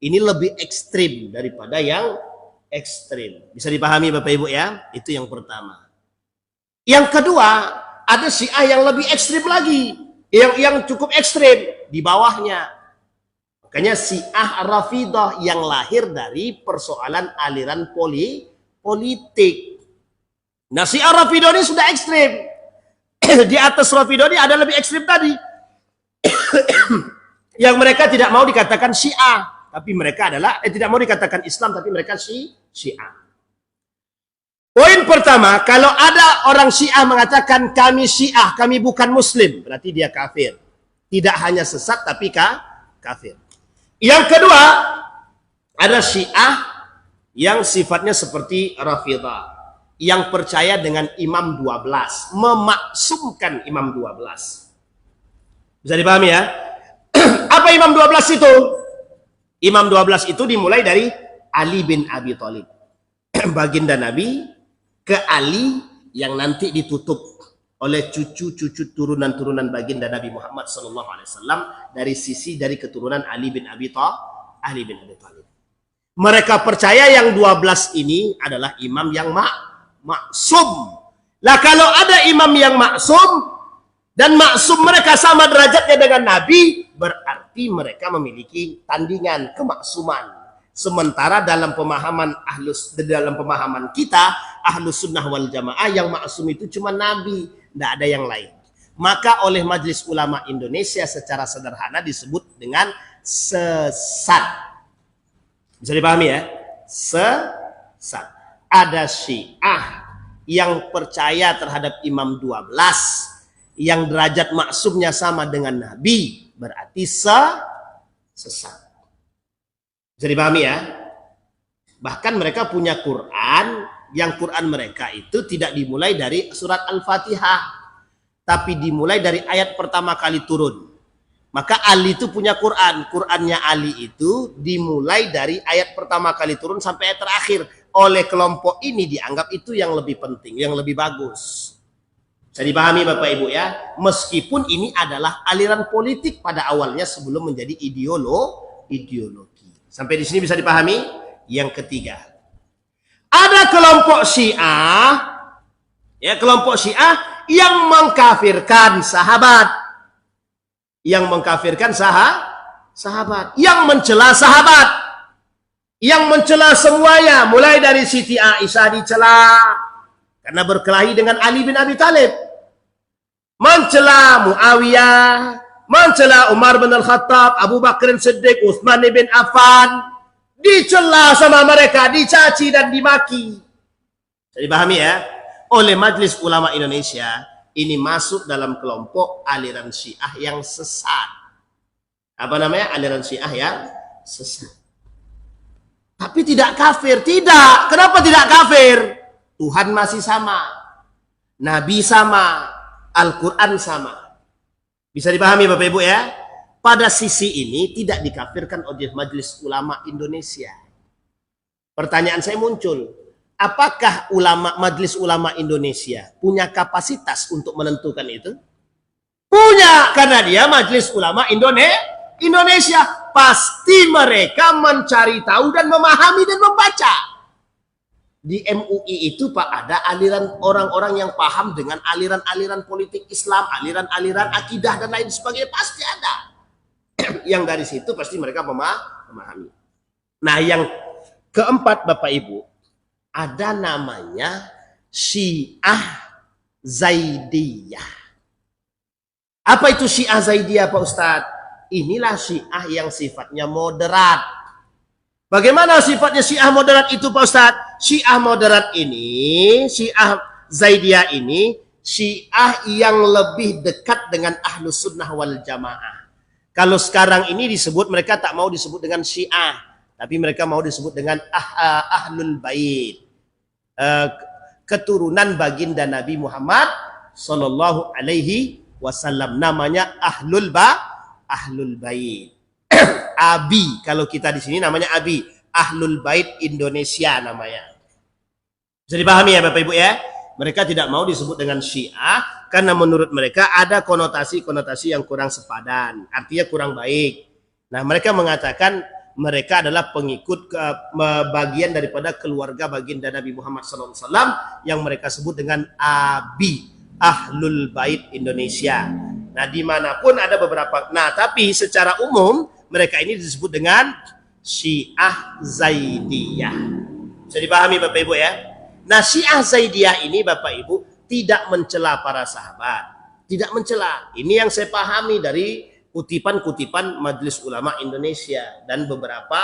Ini lebih ekstrim daripada yang ekstrim. Bisa dipahami Bapak Ibu ya? Itu yang pertama. Yang kedua, ada Syiah yang lebih ekstrim lagi. Yang cukup ekstrim di bawahnya. Makanya Syiah Rafidhah yang lahir dari persoalan aliran politik. Nah, Syiah Rafidhah ini sudah ekstrim. Di atas Rafidhah ini ada lebih ekstrim tadi. Yang mereka tidak mau dikatakan Syiah, tapi mereka adalah tidak mau dikatakan Islam, tapi mereka Syiah. Poin pertama, kalau ada orang Syiah mengatakan kami Syiah, kami bukan Muslim, berarti dia kafir. Tidak hanya sesat, tapi kafir. Yang kedua, ada Syiah yang sifatnya seperti Rafidhah, yang percaya dengan Imam 12, memaksumkan Imam 12. Bisa dipahami ya? Apa Imam 12 itu? Imam 12 itu dimulai dari Ali bin Abi Thalib, baginda Nabi, ke Ali yang nanti ditutup oleh cucu-cucu turunan-turunan baginda Nabi Muhammad SAW dari keturunan Ali bin Abi Thalib. Mereka percaya yang 12 ini adalah imam yang maksum. Lah kalau ada imam yang maksum dan maksum mereka sama derajatnya dengan Nabi, berarti mereka memiliki tandingan kemaksuman. Sementara dalam pemahaman kita Ahlus Sunnah wal Jamaah, yang maksum itu cuma Nabi, tidak ada yang lain. Maka oleh Majelis Ulama Indonesia secara sederhana disebut dengan sesat. Bisa dipahami ya? Sesat. Ada Syiah yang percaya terhadap Imam 12, yang derajat maksumnya sama dengan Nabi, berarti sesat. Bisa dipahami ya? Bahkan mereka punya Quran, yang Quran mereka itu tidak dimulai dari surat Al-Fatihah, tapi dimulai dari ayat pertama kali turun. Maka Ali itu punya Quran. Qurannya Ali itu dimulai dari ayat pertama kali turun sampai ayat terakhir. Oleh kelompok ini dianggap itu yang lebih penting, yang lebih bagus. Bisa dipahami Bapak Ibu ya? Meskipun ini adalah aliran politik pada awalnya sebelum menjadi ideologi. Sampai di sini bisa dipahami? Yang ketiga, ada kelompok Syiah, ya, kelompok Syiah yang mengkafirkan sahabat. Yang mengkafirkan sahabat, yang mencela sahabat, yang mencela semuanya, mulai dari Siti Aisyah dicela karena berkelahi dengan Ali bin Abi Thalib, mencela Muawiyah, mencela Umar bin Al-Khattab, Abu Bakr Siddiq, Utsman bin Affan, dicela sama mereka, dicaci dan dimaki. Jadi pahami ya? Oleh Majelis Ulama Indonesia, ini masuk dalam kelompok aliran Syiah yang sesat. Apa namanya? Aliran Syiah yang sesat. Tapi tidak kafir. Tidak. Kenapa tidak kafir? Tuhan masih sama. Nabi sama. Al-Quran sama. Bisa dipahami Bapak Ibu ya? Pada sisi ini tidak dikafirkan oleh Majelis Ulama Indonesia. Pertanyaan saya muncul. Apakah Majelis Ulama Indonesia punya kapasitas untuk menentukan itu? Punya, karena dia Majelis Ulama Indonesia. Pasti mereka mencari tahu dan memahami dan membaca. Di MUI itu Pak, ada aliran orang-orang yang paham dengan aliran-aliran politik Islam, aliran-aliran akidah dan lain sebagainya, pasti ada. Yang dari situ pasti mereka memahami. Nah, yang Keempat, Bapak Ibu, ada namanya Syiah Zaidiyah. Apa itu Syiah Zaidiyah, Pak Ustadz? Inilah Syiah yang sifatnya moderat. Bagaimana sifatnya Syiah moderat itu, Pak Ustadz? Syiah moderat ini, Syiah Zaidiyah ini, Syiah yang lebih dekat dengan Ahlus Sunnah wal Jamaah. Kalau sekarang ini disebut, mereka tak mau disebut dengan Syiah, tapi mereka mau disebut dengan Ahlul Bait, keturunan baginda Nabi Muhammad Sallallahu Alaihi Wasallam. Namanya Ahlul Bait. Abi, kalau kita di sini namanya Abi, Ahlul Bait Indonesia namanya. Bisa dipahami ya Bapak Ibu ya? Mereka tidak mau disebut dengan Syiah karena menurut mereka ada konotasi-konotasi yang kurang sepadan, artinya kurang baik. Nah, mereka mengatakan mereka adalah pengikut bagian daripada keluarga baginda Nabi Muhammad SAW yang mereka sebut dengan Abi, Ahlul Bait Indonesia. Nah, dimanapun ada beberapa. Nah, tapi secara umum mereka ini disebut dengan Syiah Zaidiyah. Bisa dipahami Bapak Ibu ya? Nah, Syiah Zaidiyah ini Bapak Ibu tidak mencela para sahabat. Tidak mencela. Ini yang saya pahami dari kutipan-kutipan Majelis Ulama Indonesia dan beberapa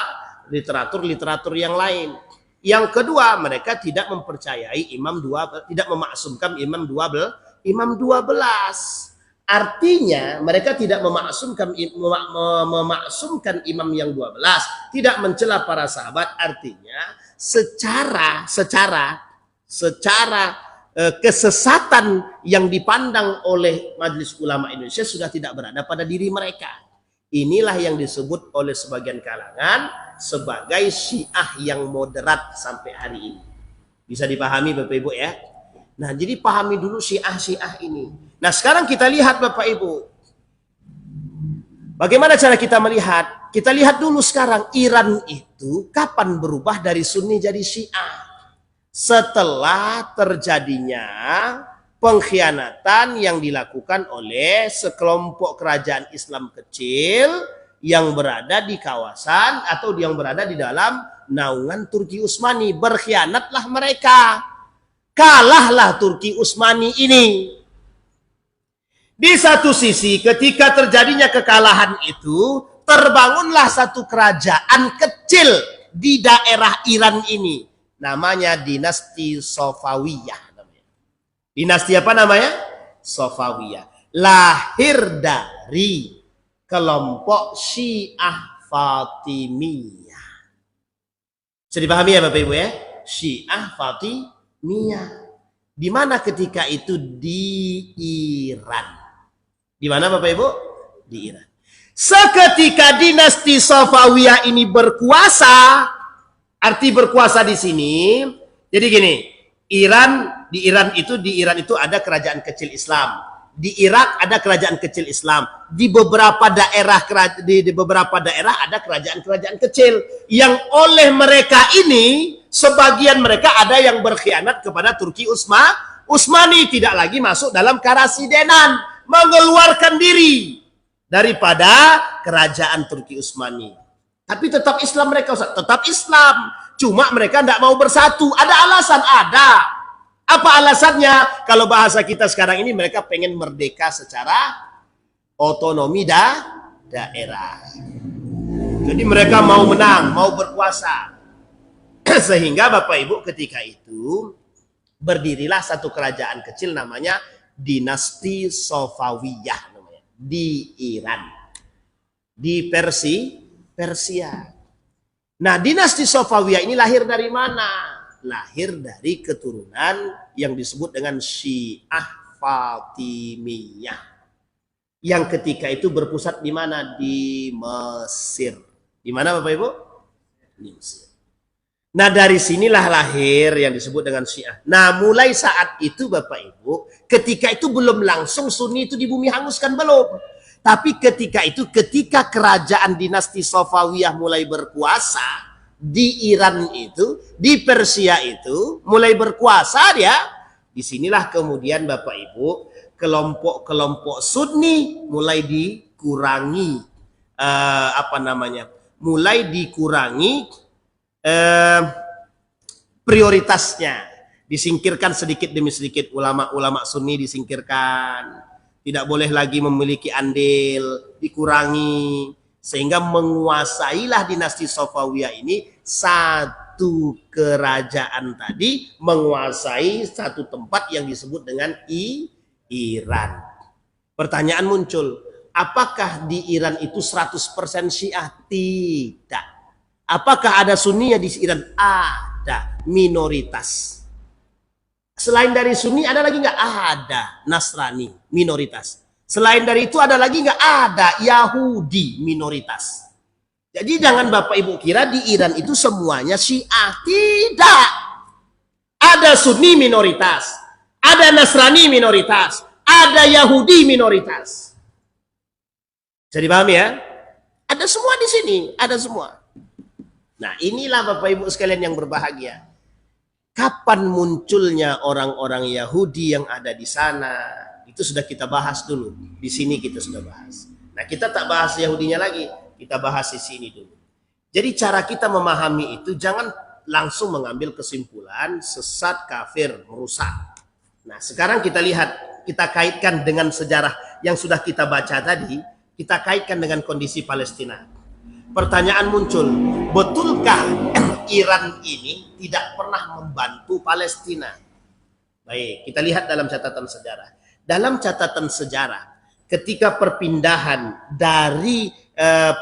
literatur-literatur yang lain. Yang kedua, mereka tidak mempercayai tidak memaksumkan imam 12. Artinya mereka tidak memaksumkan imam yang 12, tidak mencela para sahabat. Artinya secara kesesatan yang dipandang oleh Majelis Ulama Indonesia sudah tidak berada pada diri mereka. Inilah yang disebut oleh sebagian kalangan sebagai Syiah yang moderat sampai hari ini. Bisa dipahami Bapak Ibu ya? Nah, jadi pahami dulu Syiah ini. Nah, sekarang kita lihat Bapak Ibu. Bagaimana cara kita melihat? Kita lihat dulu sekarang Iran itu kapan berubah dari Sunni jadi Syiah? Setelah terjadinya pengkhianatan yang dilakukan oleh sekelompok kerajaan Islam kecil yang berada di kawasan atau yang berada di dalam naungan Turki Utsmani. Berkhianatlah mereka. Kalahlah Turki Utsmani ini. Di satu sisi ketika terjadinya kekalahan itu, terbangunlah satu kerajaan kecil di daerah Iran ini. Namanya dinasti Safawiyah. Dinasti apa namanya? Safawiyah. Lahir dari kelompok Syiah Fatimiyah. Bisa dipahami ya Bapak Ibu ya? Syiah Fatimiyah. Di mana ketika itu? Di Iran. Di mana Bapak Ibu? Di Iran. Seketika dinasti Safawiyah ini berkuasa, arti berkuasa di sini. Jadi gini, di Iran itu ada kerajaan kecil Islam. Di Irak ada kerajaan kecil Islam. Di beberapa daerah ada kerajaan-kerajaan kecil yang oleh mereka ini sebagian mereka ada yang berkhianat kepada Turki Utsmani, tidak lagi masuk dalam Karasidenan, mengeluarkan diri daripada kerajaan Turki Utsmani. Tapi tetap Islam mereka, tetap Islam. Cuma mereka tidak mau bersatu. Ada alasan, ada. Apa alasannya? Kalau bahasa kita sekarang ini mereka pengen merdeka secara otonomi daerah. Jadi mereka mau menang, mau berkuasa. Sehingga Bapak Ibu ketika itu berdirilah satu kerajaan kecil namanya dinasti Safawiyah namanya, di Iran. Di Persia. Nah, dinasti Safawiyah ini lahir dari mana? Lahir dari keturunan yang disebut dengan Syiah Fatimiyah. Yang ketika itu berpusat di mana? Di Mesir. Di mana Bapak Ibu? Di Mesir. Nah, dari sinilah lahir yang disebut dengan Syiah. Nah, mulai saat itu Bapak Ibu, ketika itu belum langsung Sunni itu di bumi hanguskan, belum. Tapi ketika kerajaan dinasti Safawiyah mulai berkuasa di Iran itu, di Persia itu, mulai berkuasa dia, disinilah kemudian Bapak Ibu, kelompok-kelompok Sunni mulai dikurangi, mulai dikurangi eh, prioritasnya. Disingkirkan sedikit demi sedikit, ulama-ulama Sunni disingkirkan. Tidak boleh lagi memiliki andil, dikurangi. Sehingga menguasailah dinasti Safawiyah ini satu kerajaan tadi, menguasai satu tempat yang disebut dengan Iran. Pertanyaan muncul, apakah di Iran itu 100% Syiah? Tidak. Apakah ada Sunni di Iran? Ada, minoritas. Selain dari Sunni ada lagi nggak? Ada Nasrani, minoritas. Selain dari itu ada lagi nggak? Ada Yahudi, minoritas. Jadi jangan Bapak Ibu kira di Iran itu semuanya Syiah. Tidak. Ada Sunni minoritas, ada Nasrani minoritas, ada Yahudi minoritas. Bisa dipahami ya? Ada semua di sini, ada semua. Nah, inilah Bapak Ibu sekalian yang berbahagia. Kapan munculnya orang-orang Yahudi yang ada di sana? Itu sudah kita bahas dulu. Di sini kita sudah bahas. Nah, kita tak bahas Yahudinya lagi, kita bahas di sini dulu. Jadi cara kita memahami itu jangan langsung mengambil kesimpulan sesat, kafir, merusak. Nah, sekarang kita lihat, kita kaitkan dengan sejarah yang sudah kita baca tadi, kita kaitkan dengan kondisi Palestina. Pertanyaan muncul, betulkah Iran ini tidak pernah membantu Palestina? Baik, kita lihat dalam catatan sejarah. Dalam catatan sejarah, ketika perpindahan dari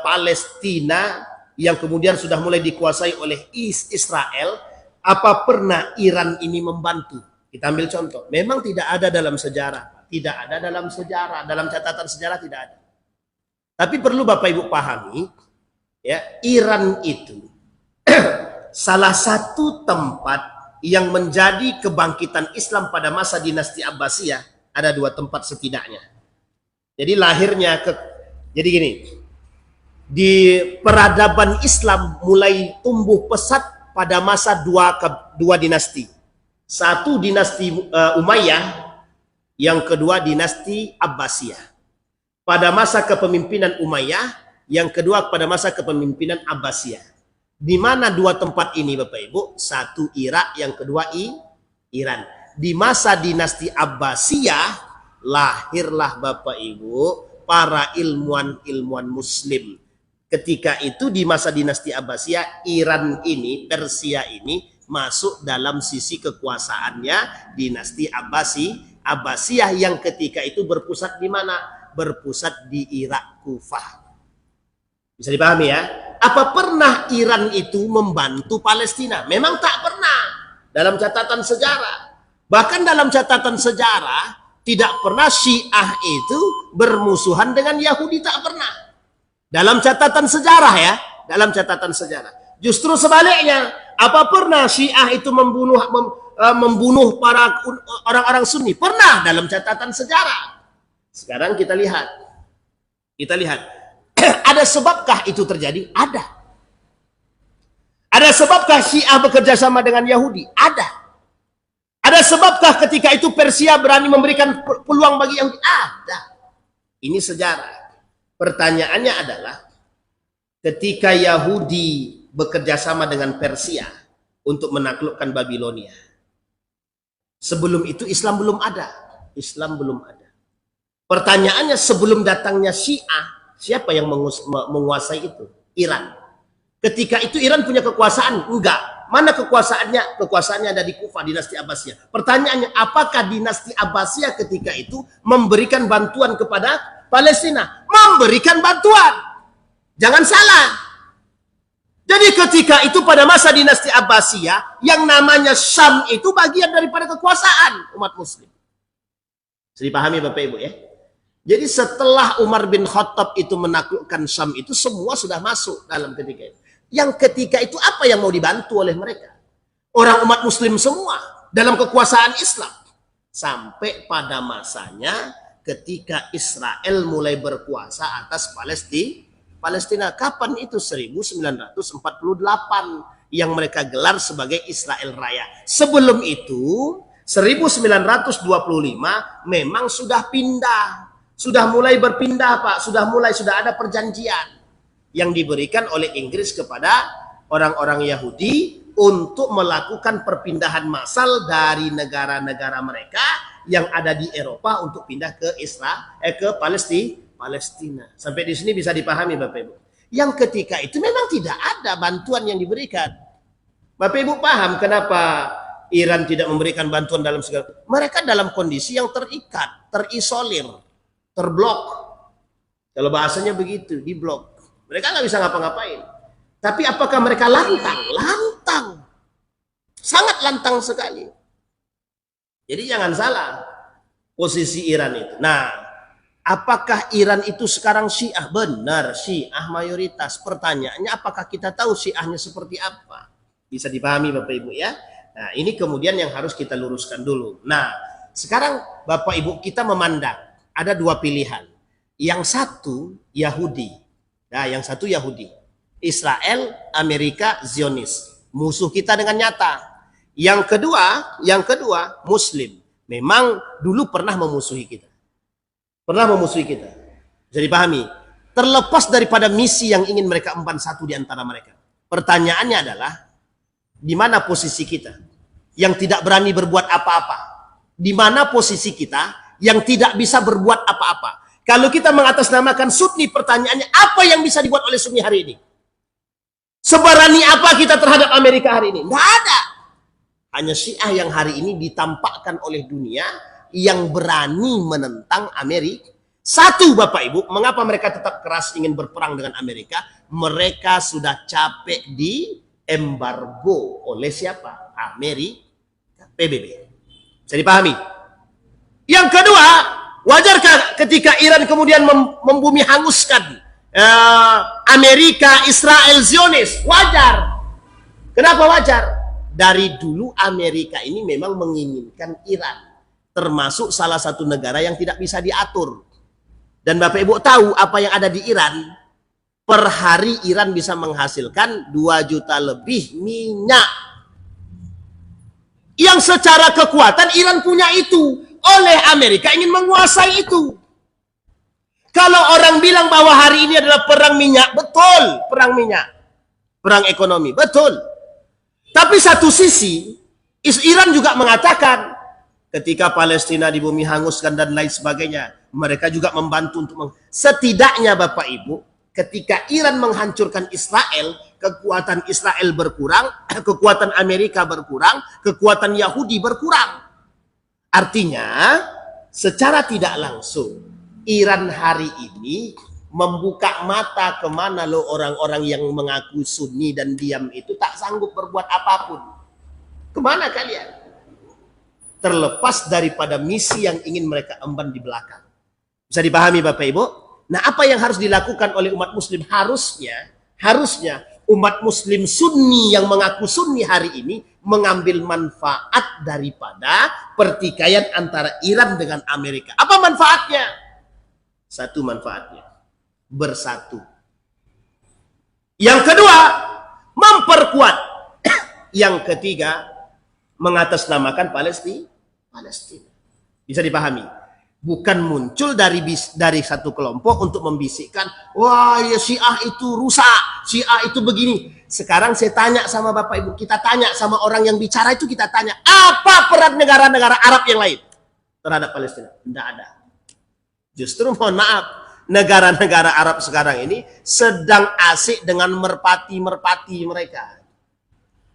Palestina yang kemudian sudah mulai dikuasai oleh Israel, apa pernah Iran ini membantu? Kita ambil contoh. Memang tidak ada dalam sejarah. Tidak ada dalam sejarah. Dalam catatan sejarah tidak ada. Tapi perlu Bapak Ibu pahami, ya, Iran itu salah satu tempat yang menjadi kebangkitan Islam pada masa dinasti Abbasiyah. Ada dua tempat setidaknya. Jadi lahirnya jadi gini, di peradaban Islam mulai tumbuh pesat pada masa dua dinasti. Satu dinasti Umayyah, yang kedua dinasti Abbasiyah. Pada masa kepemimpinan Umayyah, yang kedua pada masa kepemimpinan Abbasiyah. Di mana dua tempat ini Bapak Ibu? Satu Irak, yang kedua Iran. Di masa dinasti Abbasiyah lahirlah Bapak Ibu para ilmuwan Muslim. Ketika itu di masa dinasti Abbasiyah, Iran ini, Persia ini masuk dalam sisi kekuasaannya dinasti Abbasiyah yang ketika itu berpusat di mana? Berpusat di Irak, Kufah. Bisa dipahami ya? Apa pernah Iran itu membantu Palestina? Memang tak pernah dalam catatan sejarah. Bahkan dalam catatan sejarah tidak pernah Syiah itu bermusuhan dengan Yahudi, tak pernah. Dalam catatan sejarah ya, dalam catatan sejarah. Justru sebaliknya, apa pernah Syiah itu membunuh para orang-orang Sunni? Pernah dalam catatan sejarah. Sekarang kita lihat. Kita lihat. Ada sebabkah itu terjadi? Ada. Ada sebabkah Syiah bekerja sama dengan Yahudi? Ada. Ada sebabkah ketika itu Persia berani memberikan peluang bagi Yahudi? Ada. Ini sejarah. Pertanyaannya adalah, ketika Yahudi bekerja sama dengan Persia untuk menaklukkan Babilonia, sebelum itu Islam belum ada. Islam belum ada. Pertanyaannya, sebelum datangnya Syiah, siapa yang menguasai itu? Iran. Ketika itu Iran punya kekuasaan? Enggak. Mana kekuasaannya? Kekuasaannya ada di Kufah, dinasti Abbasiyah. Pertanyaannya, apakah dinasti Abbasiyah ketika itu memberikan bantuan kepada Palestina? Memberikan bantuan. Jangan salah. Jadi ketika itu pada masa dinasti Abbasiyah, yang namanya Syam itu bagian daripada kekuasaan umat Muslim. Bisa dipahami Bapak Ibu ya? Jadi setelah Umar bin Khattab itu menaklukkan Syam itu, semua sudah masuk dalam ketika itu. Yang ketika itu apa yang mau dibantu oleh mereka? Orang umat Muslim semua dalam kekuasaan Islam. Sampai pada masanya ketika Israel mulai berkuasa atas Palestina. Kapan itu? 1948 yang mereka gelar sebagai Israel Raya. Sebelum itu 1925 memang sudah pindah. Sudah mulai berpindah Pak, sudah ada perjanjian yang diberikan oleh Inggris kepada orang-orang Yahudi untuk melakukan perpindahan massal dari negara-negara mereka yang ada di Eropa untuk pindah ke ke Palestina. Sampai di sini bisa dipahami Bapak Ibu. Yang ketika itu memang tidak ada bantuan yang diberikan. Bapak Ibu paham kenapa Iran tidak memberikan bantuan dalam segala. Mereka dalam kondisi yang terikat, terisolir, terblok. Kalau bahasanya begitu, diblok. Mereka nggak bisa ngapa-ngapain. Tapi apakah mereka lantang? Lantang. Sangat lantang sekali. Jadi jangan salah posisi Iran itu. Nah, apakah Iran itu sekarang Syiah? Benar, Syiah mayoritas. Pertanyaannya apakah kita tahu Syiahnya seperti apa? Bisa dipahami Bapak Ibu ya. Nah, ini kemudian yang harus kita luruskan dulu. Nah, sekarang Bapak Ibu kita memandang ada dua pilihan. Yang satu Yahudi. Nah, yang satu Yahudi. Israel, Amerika, Zionis. Musuh kita dengan nyata. Yang kedua Muslim. Memang dulu pernah memusuhi kita. Pernah memusuhi kita. Bisa dipahami. Terlepas daripada misi yang ingin mereka emban satu di antara mereka. Pertanyaannya adalah, di mana posisi kita yang tidak berani berbuat apa-apa? Di mana posisi kita yang tidak bisa berbuat apa-apa? Kalau kita mengatasnamakan Sunni, pertanyaannya apa yang bisa dibuat oleh Sunni hari ini? Seberani apa kita terhadap Amerika hari ini? Tidak ada. Hanya Syiah yang hari ini ditampakkan oleh dunia yang berani menentang Amerika. Satu Bapak Ibu, mengapa mereka tetap keras ingin berperang dengan Amerika? Mereka sudah capek di embargo oleh siapa? Amerika, PBB. Bisa dipahami? Yang kedua, wajarkah ketika Iran kemudian membumi hanguskan Amerika, Israel, Zionis? Wajar. Kenapa wajar? Dari dulu Amerika ini memang menginginkan Iran. Termasuk salah satu negara yang tidak bisa diatur. Dan Bapak Ibu tahu apa yang ada di Iran? Per hari Iran bisa menghasilkan 2 juta lebih minyak. Yang secara kekuatan Iran punya itu. Oleh Amerika ingin menguasai itu. Kalau orang bilang bahwa hari ini adalah perang minyak, betul, perang minyak. Perang ekonomi, betul. Tapi satu sisi, Iran juga mengatakan ketika Palestina di bumi hanguskan dan lain sebagainya, mereka juga membantu untuk setidaknya Bapak Ibu, ketika Iran menghancurkan Israel, kekuatan Israel berkurang, kekuatan Amerika berkurang, kekuatan Yahudi berkurang. Artinya, secara tidak langsung, Iran hari ini membuka mata kemana lo orang-orang yang mengaku Sunni dan diam itu tak sanggup berbuat apapun. Kemana kalian? Terlepas daripada misi yang ingin mereka emban di belakang. Bisa dipahami Bapak Ibu? Nah, apa yang harus dilakukan oleh umat muslim? Harusnya umat muslim Sunni yang mengaku Sunni hari ini mengambil manfaat daripada pertikaian antara Iran dengan Amerika. Apa manfaatnya? Satu manfaatnya, bersatu. Yang kedua, memperkuat. Yang ketiga, mengatasnamakan Palestina. Bisa dipahami? Bukan muncul dari satu kelompok untuk membisikkan, wah ya Syiah itu rusak, Syiah itu begini. Sekarang saya tanya sama Bapak Ibu, kita tanya sama orang yang bicara itu, kita tanya, apa peran negara-negara Arab yang lain terhadap Palestina? Tidak ada. Justru mohon maaf, negara-negara Arab sekarang ini sedang asik dengan merpati-merpati mereka.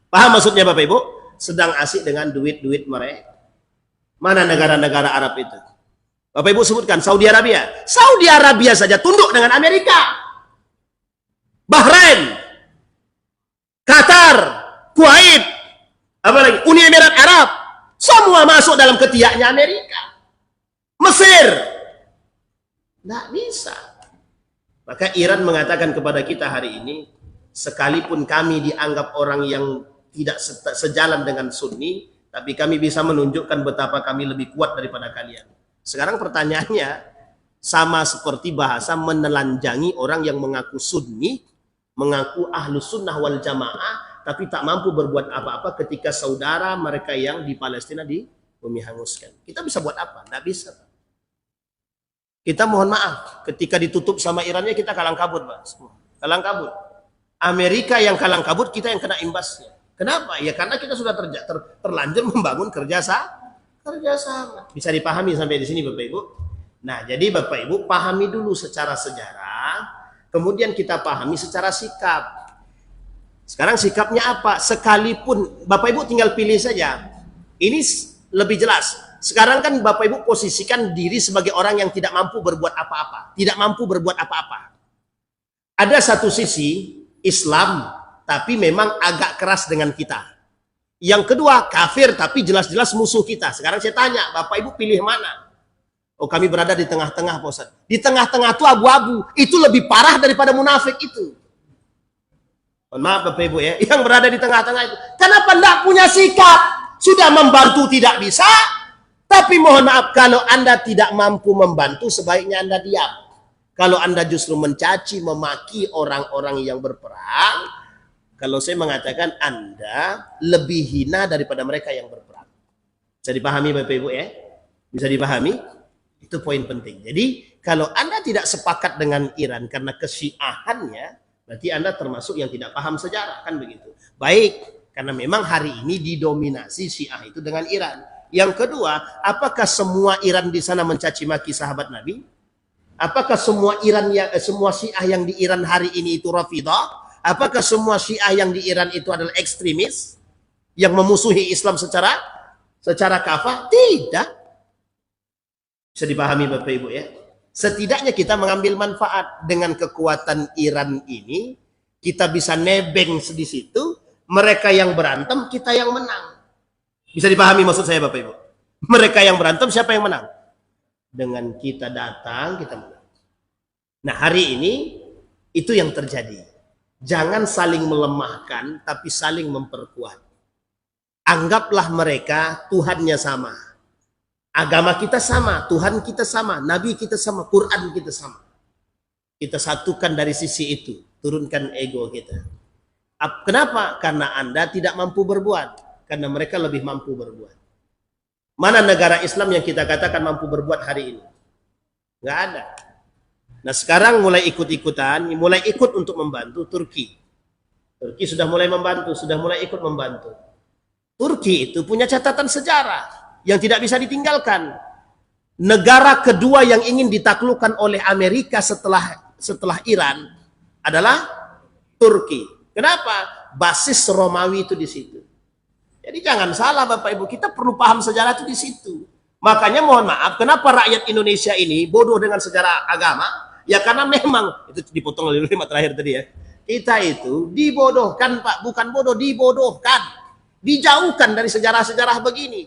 Paham maksudnya Bapak Ibu? Sedang asik dengan duit-duit mereka. Mana negara-negara Arab itu? Bapak Ibu sebutkan Saudi Arabia. Saudi Arabia saja tunduk dengan Amerika. Bahrain, Qatar, Kuwait, apalagi Uni Emirat Arab, semua masuk dalam ketiaknya Amerika. Mesir, tidak bisa. Maka Iran mengatakan kepada kita hari ini, sekalipun kami dianggap orang yang tidak sejalan dengan Sunni, tapi kami bisa menunjukkan betapa kami lebih kuat daripada kalian. Sekarang pertanyaannya, sama seperti bahasa menelanjangi orang yang mengaku Sunni, mengaku Ahlus Sunnah wal Jamaah, tapi tak mampu berbuat apa-apa ketika saudara mereka yang di Palestina di bumi hanguskan. Kita bisa buat apa? Tidak bisa. Kita mohon maaf, ketika ditutup sama Irannya kita kalang kabut, Pak. Kalang kabut. Amerika yang kalang kabut, kita yang kena imbasnya. Kenapa? Ya karena kita sudah terlanjur membangun kerjasama. Bisa dipahami sampai di sini Bapak Ibu? Nah, jadi Bapak Ibu pahami dulu secara sejarah, kemudian kita pahami secara sikap. Sekarang sikapnya apa? Sekalipun Bapak Ibu tinggal pilih saja. Ini lebih jelas. Sekarang kan Bapak Ibu posisikan diri sebagai orang yang tidak mampu berbuat apa-apa. Tidak mampu berbuat apa-apa. Ada satu sisi Islam, tapi memang agak keras dengan kita. Yang kedua kafir, tapi jelas-jelas musuh kita. Sekarang saya tanya, Bapak Ibu pilih mana? Oh, kami berada di tengah-tengah, Pak Ustaz. Di tengah-tengah itu abu-abu. Itu lebih parah daripada munafik itu. Mohon maaf Bapak Ibu ya, yang berada di tengah-tengah itu. Kenapa tidak punya sikap? Sudah membantu tidak bisa, tapi mohon maaf, kalau Anda tidak mampu membantu, sebaiknya Anda diam. Kalau Anda justru mencaci, memaki orang-orang yang berperang, kalau saya mengatakan Anda lebih hina daripada mereka yang berperang. Bisa dipahami Bapak Ibu ya? Bisa dipahami? Itu poin penting. Jadi kalau Anda tidak sepakat dengan Iran karena kesyiahannya, berarti Anda termasuk yang tidak paham sejarah, kan begitu. Baik, karena memang hari ini didominasi Syiah itu dengan Iran. Yang kedua, apakah semua Iran di sana mencaci maki sahabat Nabi? Apakah semua semua Syiah yang di Iran hari ini itu Rafidah? Apakah semua Syiah yang di Iran itu adalah ekstremis yang memusuhi Islam secara kafah? Tidak. Bisa dipahami Bapak Ibu ya? Setidaknya kita mengambil manfaat dengan kekuatan Iran ini, kita bisa nebeng di situ, mereka yang berantem, kita yang menang. Bisa dipahami maksud saya Bapak Ibu? Mereka yang berantem, siapa yang menang? Dengan kita datang, kita menang. Nah hari ini, itu yang terjadi. Jangan saling melemahkan, tapi saling memperkuat. Anggaplah mereka Tuhannya sama. Agama kita sama, Tuhan kita sama, Nabi kita sama, Quran kita sama. Kita satukan dari sisi itu, turunkan ego kita. Kenapa? Karena Anda tidak mampu berbuat. Karena mereka lebih mampu berbuat. Mana negara Islam yang kita katakan mampu berbuat hari ini? Nggak ada. Nah sekarang mulai ikut-ikutan, mulai ikut untuk membantu Turki. Turki sudah mulai membantu, sudah mulai ikut membantu. Turki itu punya catatan sejarah yang tidak bisa ditinggalkan. Negara kedua yang ingin ditaklukkan oleh Amerika setelah Iran adalah Turki. Kenapa? Basis Romawi itu di situ. Jadi jangan salah Bapak Ibu, kita perlu paham sejarah itu di situ. Makanya mohon maaf, kenapa rakyat Indonesia ini bodoh dengan sejarah agama? Ya karena memang, itu dipotong oleh lima terakhir tadi ya. Kita itu dibodohkan Pak, bukan bodoh, dibodohkan. Dijauhkan dari sejarah-sejarah begini.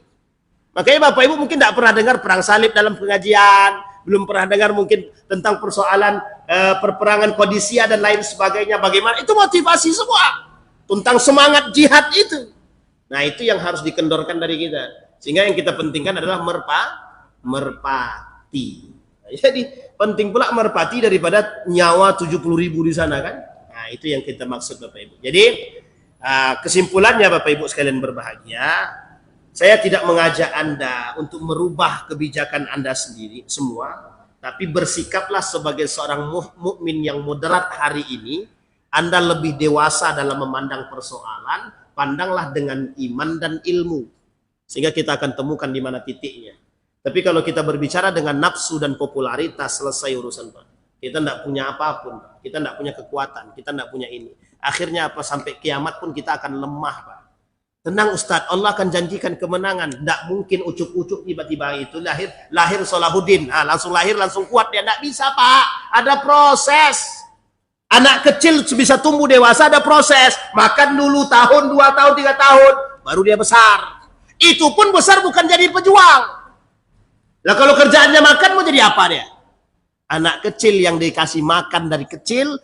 Makanya Bapak Ibu mungkin tidak pernah dengar perang salib dalam pengajian, belum pernah dengar mungkin tentang persoalan perperangan Qadisiyah dan lain sebagainya. Bagaimana? Itu motivasi semua. Tentang semangat jihad itu. Nah itu yang harus dikendorkan dari kita. Sehingga yang kita pentingkan adalah merpati. Jadi penting pula merpati daripada nyawa 70.000 di sana kan. Nah itu yang kita maksud Bapak Ibu. Jadi kesimpulannya Bapak Ibu sekalian berbahagia, saya tidak mengajak Anda untuk merubah kebijakan Anda sendiri semua, tapi bersikaplah sebagai seorang mukmin yang moderat hari ini. Anda lebih dewasa dalam memandang persoalan, pandanglah dengan iman dan ilmu. Sehingga kita akan temukan di mana titiknya. Tapi kalau kita berbicara dengan nafsu dan popularitas, selesai urusan Pak. Kita tidak punya apapun, kita tidak punya kekuatan, kita tidak punya ini. Akhirnya apa? Sampai kiamat pun kita akan lemah Pak. Tenang Ustadz, Allah akan janjikan kemenangan. Tidak mungkin ucuk-ucuk tiba-tiba itu lahir Salahuddin. Langsung lahir, langsung kuat dia. Tidak bisa Pak, ada proses. Anak kecil bisa tumbuh dewasa, ada proses. Makan dulu tahun, 2 tahun, 3 tahun, baru dia besar. Itu pun besar bukan jadi pejuang. Lah kalau kerjaannya makan mau jadi apa dia? Anak kecil yang dikasih makan dari kecil,